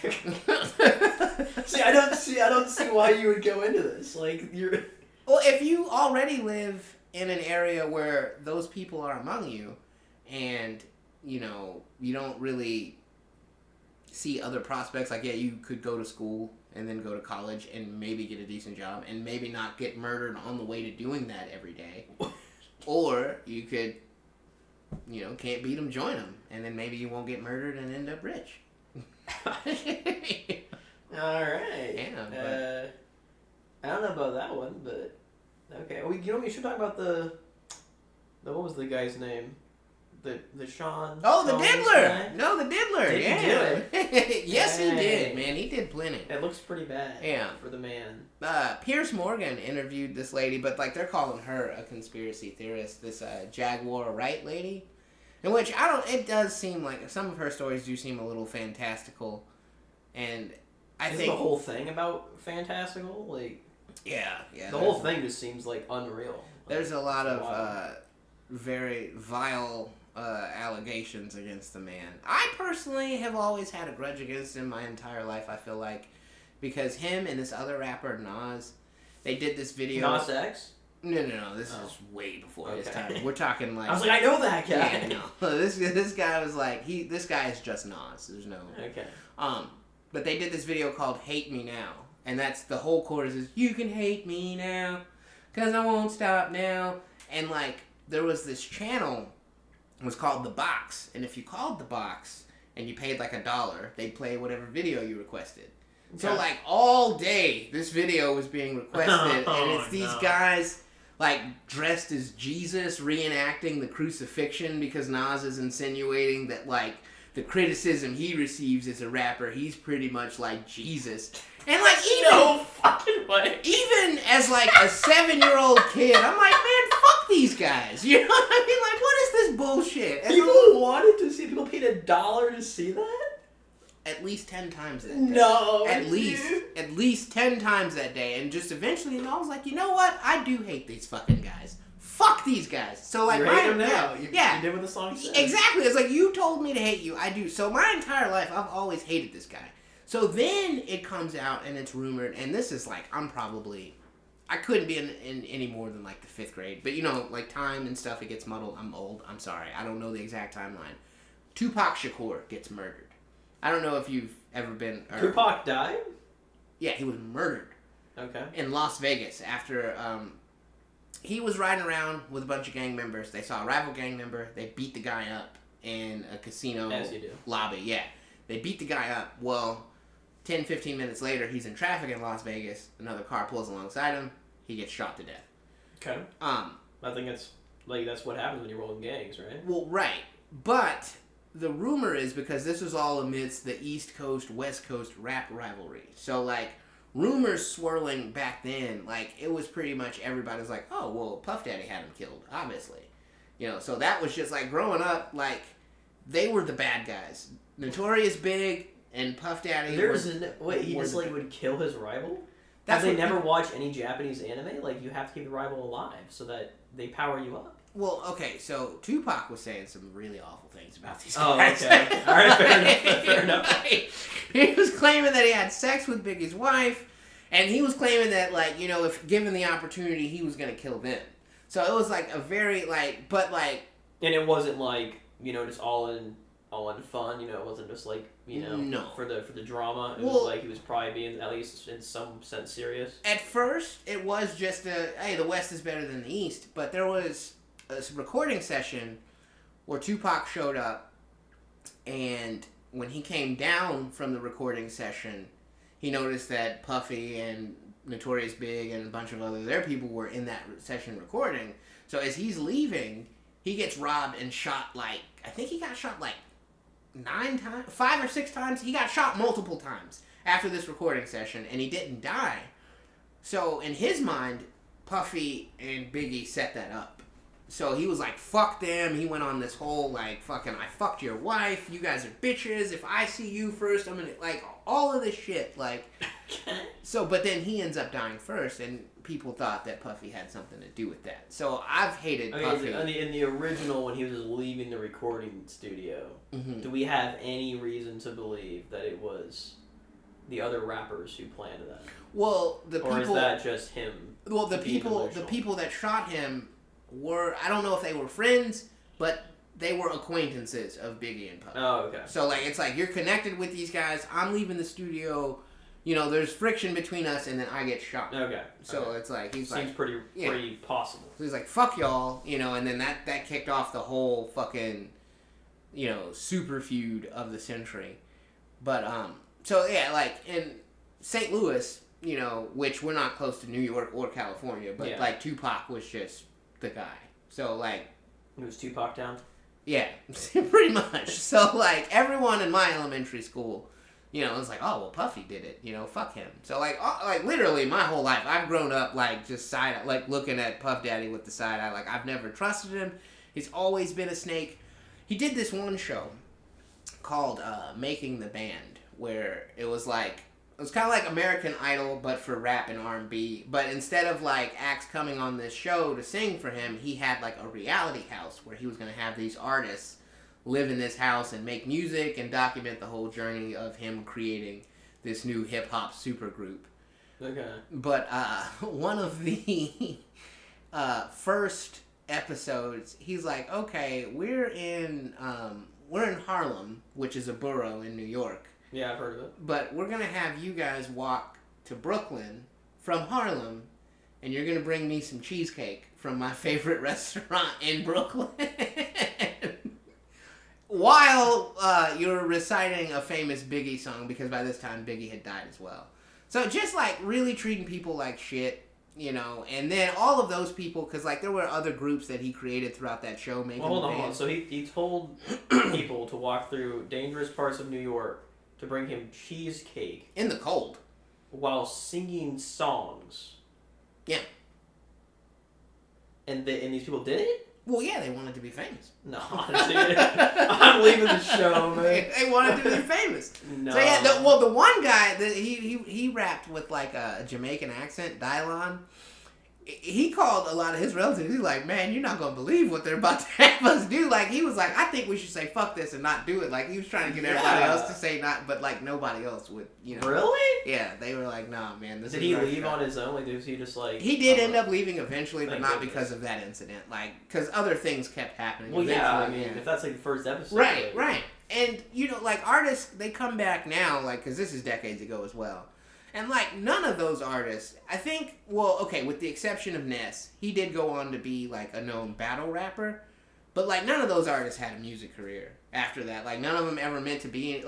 I don't see why you would go into this. Like, you're... Well, if you already live in an area where those people are among you, and, you know, you don't really see other prospects, like, yeah, you could go to school and then go to college and maybe get a decent job and maybe not get murdered on the way to doing that every day. Or you could, you know, can't beat them, join them, and then maybe you won't get murdered and end up rich. All right. Yeah, but... I don't know about that one, but okay. We should talk about the what was the guy's name? The Sean. Oh, the Combs Diddler. guy? No, the Diddler. Did yeah. he do it? Yes, he Dang. did, man. He did plenty. It looks pretty bad. Yeah. For the man. Piers Morgan interviewed this lady, but like they're calling her a conspiracy theorist. This Jaguar Wright lady, in which it does seem like some of her stories do seem a little fantastical, and I think the whole thing about fantastical, like yeah. The whole thing just seems like unreal. There's a lot of very vile allegations against the man. I personally have always had a grudge against him my entire life, I feel like, because him and this other rapper, Nas, they did this video. Nas X? No, this is way before his time. We're talking like... I was like, I know that guy! Yeah, no. This guy was like, this guy is just Nas. There's no... Okay. But they did this video called Hate Me Now, and that's the whole chorus is, you can hate me now, 'cause I won't stop now. And like, there was this channel, it was called The Box, and if you called The Box and you paid like $1, they'd play whatever video you requested. Okay. So like all day this video was being requested, and it's these guys like dressed as Jesus reenacting the crucifixion because Nas is insinuating that like the criticism he receives as a rapper, he's pretty much like Jesus. And like no fucking way. Even as like a 7-year-old kid, I'm like, man, fuck these guys. You know what I mean? Like, what is this bullshit? People wanted to see, people paid $1 to see that? At least 10 times that day. No. At least 10 times that day. And just eventually, I was like, you know what? I do hate these fucking guys. Fuck these guys. So like, you hate them now. Yeah. You did what the song said. Exactly. It's like, you told me to hate you. I do. So my entire life, I've always hated this guy. So then it comes out and it's rumored, and this is like, I couldn't be in any more than like the 5th grade. But you know, like time and stuff, it gets muddled. I'm old. I'm sorry. I don't know the exact timeline. Tupac Shakur gets murdered. I don't know if you've ever been... Tupac died? Yeah, he was murdered. Okay. In Las Vegas after... he was riding around with a bunch of gang members. They saw a rival gang member. They beat the guy up in a casino lobby. Yeah. They beat the guy up. Well, 10, 15 minutes later, he's in traffic in Las Vegas. Another car pulls alongside him. He gets shot to death. Okay. I think that's what happens when you roll in gangs, right? Well, right. But the rumor is, because this was all amidst the East Coast, West Coast rap rivalry. So, like, rumors swirling back then, like, it was pretty much everybody's like, oh, well, Puff Daddy had him killed, obviously. You know, so that was just, like, growing up, like, they were the bad guys. Notorious Big and Puff Daddy he just, like, would kill his rival? Have they never watched any Japanese anime? Like, you have to keep the rival alive so that they power you up. Well, okay, so Tupac was saying some really awful things about these guys. Oh, okay. All right, fair enough. He was claiming that he had sex with Biggie's wife, and he was claiming that, like, you know, if given the opportunity, he was going to kill them. So it was, like, a very, like, but, like... And it wasn't, like, you know, just all in fun, you know, it wasn't just, like, you know, no. for the drama. It was, like, he was probably being, at least in some sense, serious. At first, it was just hey, the West is better than the East, but there was a recording session where Tupac showed up, and And when he came down from the recording session, he noticed that Puffy and Notorious Big and a bunch of their people were in that session recording. So as he's leaving, he gets robbed and shot I think he got shot 9 times, 5 or 6 times. He got shot multiple times after this recording session, and he didn't die. So in his mind, Puffy and Biggie set that up. So he was like, fuck them. He went on this whole, fucking, I fucked your wife. You guys are bitches. If I see you first, I'm gonna, all of this shit. So, but then he ends up dying first, and people thought that Puffy had something to do with that. So I've hated Puffy. In the original, when he was just leaving the recording studio, do we have any reason to believe that it was the other rappers who planned that? Well, or is that just him? Well, the people that shot him were, I don't know if they were friends, but they were acquaintances of Biggie and Puffy. Oh, okay. So it's you're connected with these guys. I'm leaving the studio. There's friction between us, and then I get shot. Okay. So it's he's seems pretty possible. So he's like, fuck y'all, and then that kicked off the whole fucking, super feud of the century. But so yeah, in St. Louis, which we're not close to New York or California, but Tupac was just the guy. So it was Tupac down? Yeah, pretty much. So everyone in my elementary school, it was oh, well, Puffy did it, fuck him. So literally my whole life I've grown up just looking at Puff Daddy with the side eye. I've never trusted him. He's always been a snake. He did this one show called Making the Band, where it was it was kind of like American Idol, but for rap and R&B. But instead of acts coming on this show to sing for him, he had a reality house where he was going to have these artists live in this house and make music and document the whole journey of him creating this new hip hop supergroup. Okay. But one of the first episodes, he's like, okay, we're in Harlem, which is a borough in New York. Yeah, I've heard of it. But we're going to have you guys walk to Brooklyn from Harlem, and you're going to bring me some cheesecake from my favorite restaurant in Brooklyn. While you're reciting a famous Biggie song, because by this time Biggie had died as well. So just really treating people like shit, and then all of those people, because there were other groups that he created throughout that show. Hold on. So he told people to walk through dangerous parts of New York to bring him cheesecake in the cold while singing songs. Yeah. And these people did it? Well, yeah, they wanted to be famous. No, dude. I'm leaving the show, man. They wanted to be famous. No. So yeah, the one guy that he rapped with a Jamaican accent, Dylon. He called a lot of his relatives. He's like, man, you're not gonna believe what they're about to have us do. He was like, I think we should say fuck this and not do it. He was trying to get everybody else to say not, but nobody else would, Really? Yeah, they were like, nah, man. This did he leave on his own? Was he just He did end up leaving eventually, but not because of that incident. Because other things kept happening. Well, yeah, I mean, if that's the first episode. Right. And artists, they come back now, because this is decades ago as well. And, none of those artists, I think, well, okay, with the exception of Ness, he did go on to be, a known battle rapper. But, none of those artists had a music career after that. None of them ever meant to be,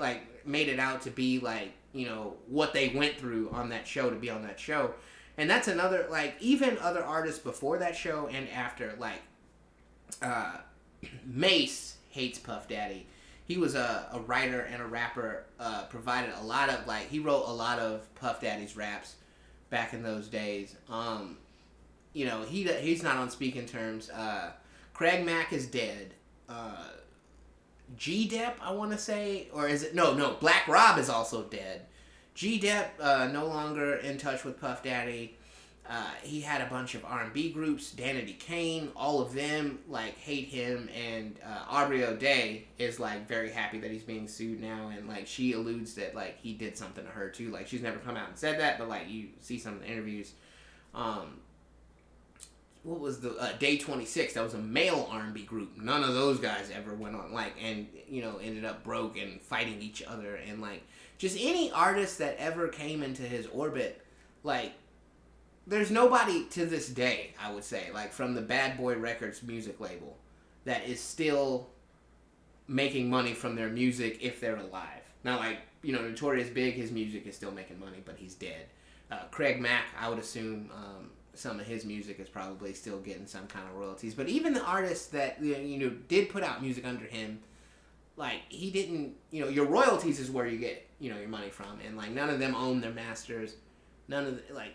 made it out to be, what they went through on that show to be on that show. And that's another, even other artists before that show and after, Mace hates Puff Daddy. He was a writer and a rapper, provided a lot of, he wrote a lot of Puff Daddy's raps back in those days. He's not on speaking terms. Craig Mack is dead. G-Dep, I want to say, or is it, no, Black Rob is also dead. G-Dep, no longer in touch with Puff Daddy. He had a bunch of R&B groups, Danity Kane, all of them, hate him, and Aubrey O'Day is, very happy that he's being sued now, and, she alludes that, he did something to her, too. She's never come out and said that, but, you see some of the interviews. What was the, Day 26, that was a male R&B group. None of those guys ever went on, and, ended up broke and fighting each other, and, just any artist that ever came into his orbit, there's nobody to this day, I would say, from the Bad Boy Records music label, that is still, making money from their music if they're alive. Not like, Notorious Big, his music is still making money, but he's dead. Craig Mack, I would assume some of his music is probably still getting some kind of royalties. But even the artists that, did put out music under him, like, he didn't, your royalties is where you get, your money from. And, like, none of them own their masters. None of the, like,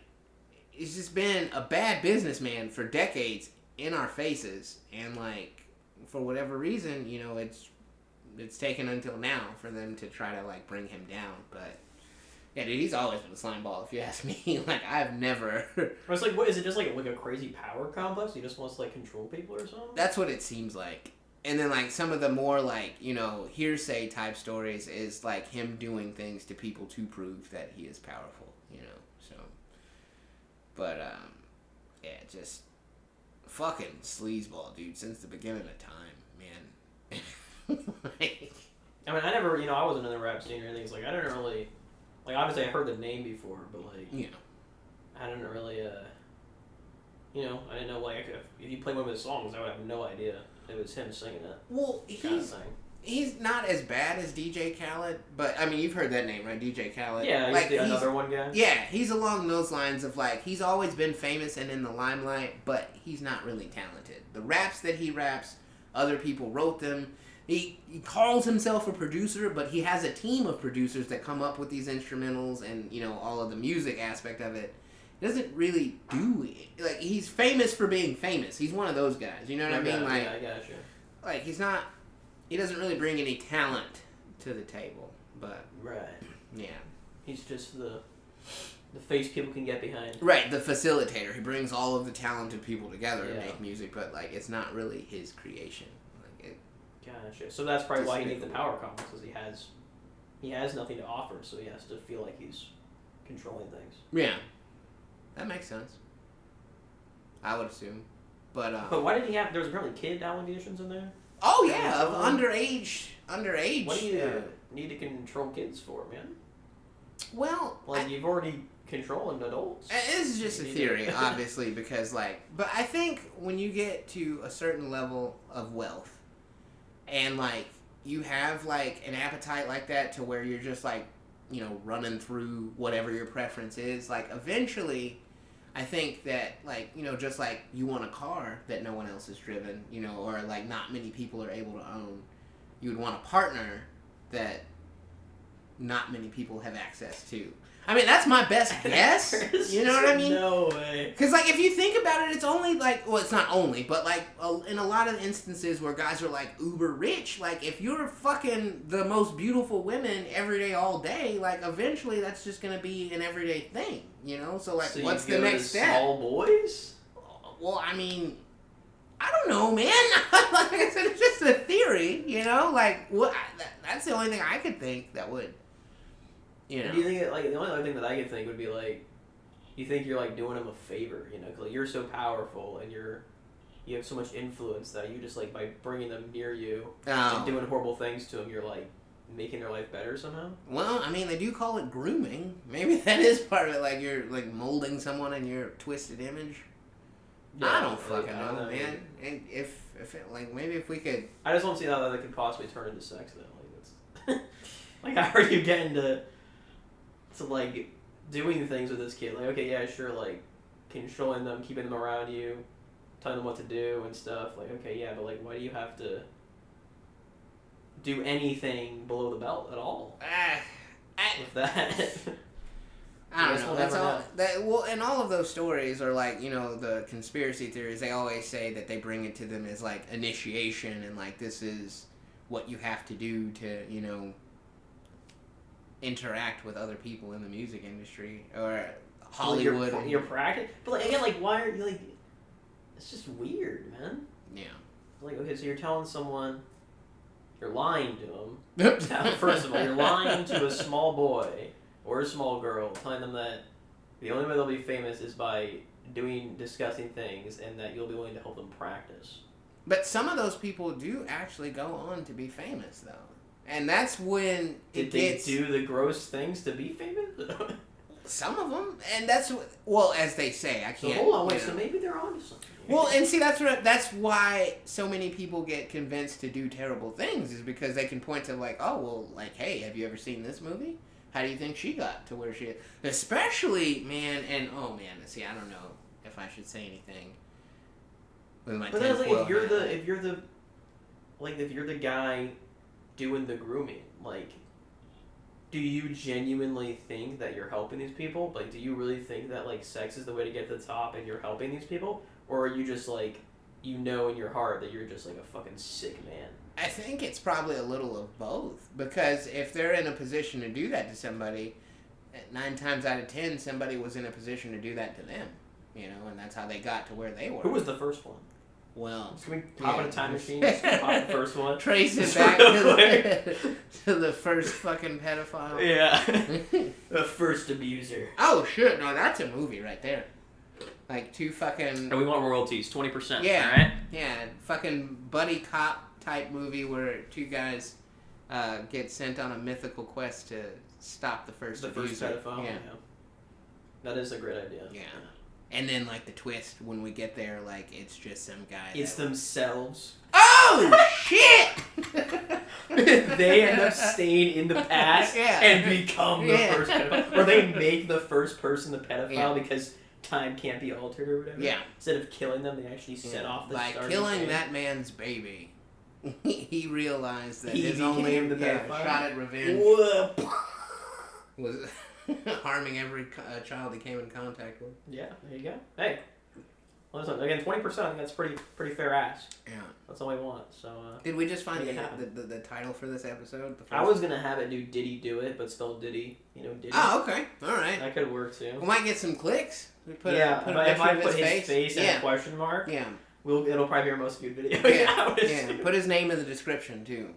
it's just been a bad businessman for decades in our faces. And, like, for whatever reason, it's taken until now for them to try to, like, bring him down. But, yeah, dude, he's always been a slime ball, if you ask me. Like, I've never... It's like, what, is it just, like a crazy power complex? He just wants to, like, control people or something? That's what it seems like. And then, like, some of the more, like, hearsay type stories is, like, him doing things to people to prove that he is powerful, so. But, yeah, just fucking sleazeball, dude, since the beginning of time, man. Like, I mean, I wasn't in the rap scene or anything. It's like, I didn't really, like, obviously I heard the name before, but, like, I didn't really, I didn't know, like, if you play one of his songs, I would have no idea it was him singing it. Well, he's not as bad as DJ Khaled, but, I mean, you've heard that name, right? DJ Khaled. Yeah, like, he's another one guy. Yeah, he's along those lines of, like, he's always been famous and in the limelight, but he's not really talented. The raps that he raps, other people wrote them. He calls himself a producer, but he has a team of producers that come up with these instrumentals and, all of the music aspect of it. He doesn't really do it. Like, he's famous for being famous. He's one of those guys. You know what I mean? Like, yeah, I got you. Like, he doesn't really bring any talent to the table, but... Right. Yeah. He's just the face people can get behind. Right, the facilitator. He brings all of the talented people together to make music, but, like, it's not really his creation. Gotcha. So that's probably why he needs the power complex, because he has nothing to offer, so he has to feel like he's controlling things. Yeah. That makes sense. I would assume. But why did he have... There was apparently kid allegations in there? Oh, yeah. Of underage... What do you need to control kids for, man? Well... Like, you've already controlling adults. This is just a theory, obviously, because, like... But I think when you get to a certain level of wealth, and, like, you have, like, an appetite like that to where you're just, like, running through whatever your preference is, like, eventually... I think that, like, just like you want a car that no one else has driven, or, like, not many people are able to own, you would want a partner that not many people have access to. I mean, that's my best guess. You know what I mean? No way. Because, like, if you think about it, it's only, like, well, it's not only, but, like, in a lot of instances where guys are, like, uber rich, like, if you're fucking the most beautiful women every day, all day, like, eventually that's just going to be an everyday thing, So, like, what's the next step? Small boys? Well, I mean, I don't know, man. Like I said, it's just a theory, Like, that's the only thing I could think that would... Do you think that, like, the only other thing that I could think would be, like, you think you're, like, doing him a favor, because, like, you're so powerful and you have so much influence that you just, like, by bringing them near you and doing horrible things to them, you're, like, making their life better somehow? Well, I mean, they do call it grooming. Maybe that is part of it, like, you're, like, molding someone in your twisted image. Yeah, I don't fucking know, man. And if it, like, maybe if we could... I just don't see how that could possibly turn into sex, though. Like, that's... like, how are you getting to like doing things with this kid? Like, okay, yeah, sure, like controlling them, keeping them around you, telling them what to do and stuff. Like, okay, yeah, but like, why do you have to do anything below the belt at all with that? I don't know. That's all. Well, and all of those stories are like, the conspiracy theories. They always say that they bring it to them as like initiation, and like this is what you have to do to, interact with other people in the music industry or Hollywood. You're practicing, but like again, like why are you like? It's just weird, man. Yeah. Like, okay, so you're telling someone, you're lying to them. First of all, you're lying to a small boy or a small girl, telling them that the only way they'll be famous is by doing disgusting things, and that you'll be willing to help them practice. But some of those people do actually go on to be famous, though. And that's when Did they do the gross things to be famous? Some of them. And that's, well, as they say. I can't. So hold on, wait, so maybe they're onto something. Well, and see, that's why so many people get convinced to do terrible things, is because they can point to like, oh, well, like, hey, have you ever seen this movie? How do you think she got to where she is? Especially, man, and oh man, see, I don't know if I should say anything. With my but then, like, if you're the guy doing the grooming, like, do you genuinely think that you're helping these people? Like, do you really think that, like, sex is the way to get to the top and you're helping these people? Or are you just, like, you know in your heart that you're just, like, a fucking sick man? I think it's probably a little of both. Because if they're in a position to do that to somebody, 9 times out of 10, somebody was in a position to do that to them. You know, and that's how they got to where they were. Who was the first one? Well, can we hop in a time machine? Just pop the first one. Trace it back to the first fucking pedophile. Yeah, the first abuser. Oh shit! No, that's a movie right there. Like 2 fucking. And we want royalties, 20%. Yeah, all right? Yeah, fucking buddy cop type movie where 2 guys get sent on a mythical quest to stop the first abuser. Pedophile. Yeah, that is a great idea. Yeah. And then, like, the twist when we get there, like, it's just some guy. It's themselves. Oh, shit! They end up staying in the past and become the first pedophile. Or they make the first person the pedophile because time can't be altered or whatever. Yeah. Instead of killing them, they actually set off the starting killing point. That man's baby, he realized that his only shot at revenge was harming every child he came in contact with. Yeah, there you go. Hey, listen, again, 20%, I think that's pretty fair ass. Yeah. That's all I want, so... Did we just find the title for this episode? I was going to have it do Diddy Do It, but spell Diddy, Diddy. Oh, okay. All right. That could work, too. We might get some clicks. If I put his face and a question mark, it'll probably be our most viewed video. Yeah. Put his name in the description, too.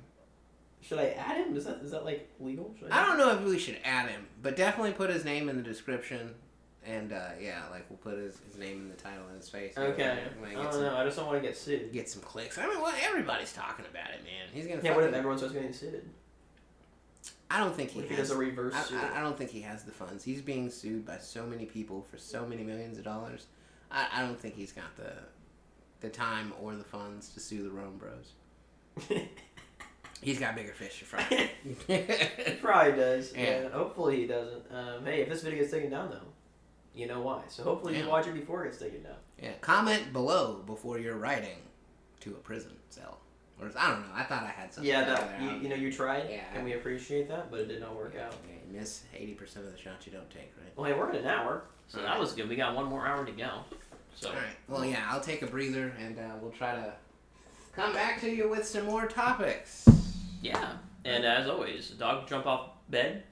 Should I add him? Is that like legal? I don't know if we should add him, but definitely put his name in the description, and we'll put his name in the title and his face. Okay. I don't know. I just don't want to get sued. Get some clicks. I mean, well, everybody's talking about it, man. He's gonna. Yeah. What if everyone starts getting sued? I don't think he has. He does a reverse suit. I don't think he has the funds. He's being sued by so many people for so many millions of dollars. I don't think he's got the time or the funds to sue the RomeBros. He's got bigger fish to fry. He probably does. Yeah. Hopefully he doesn't. Hey, if this video gets taken down, though, you know why. So hopefully you watch it before it gets taken down. Yeah. Comment below before you're writing to a prison cell. Or I don't know. I thought I had something. Yeah, you tried. Yeah. And we appreciate that, but it did not work out. Yeah, you miss 80% of the shots you don't take, right? Well, hey, we're at an hour. So that was good. We got 1 more hour to go. So. All right. Well, yeah, I'll take a breather, and we'll try to come back to you with some more topics. Yeah. And as always, dog jump off bed.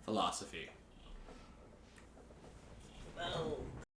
Philosophy. Well.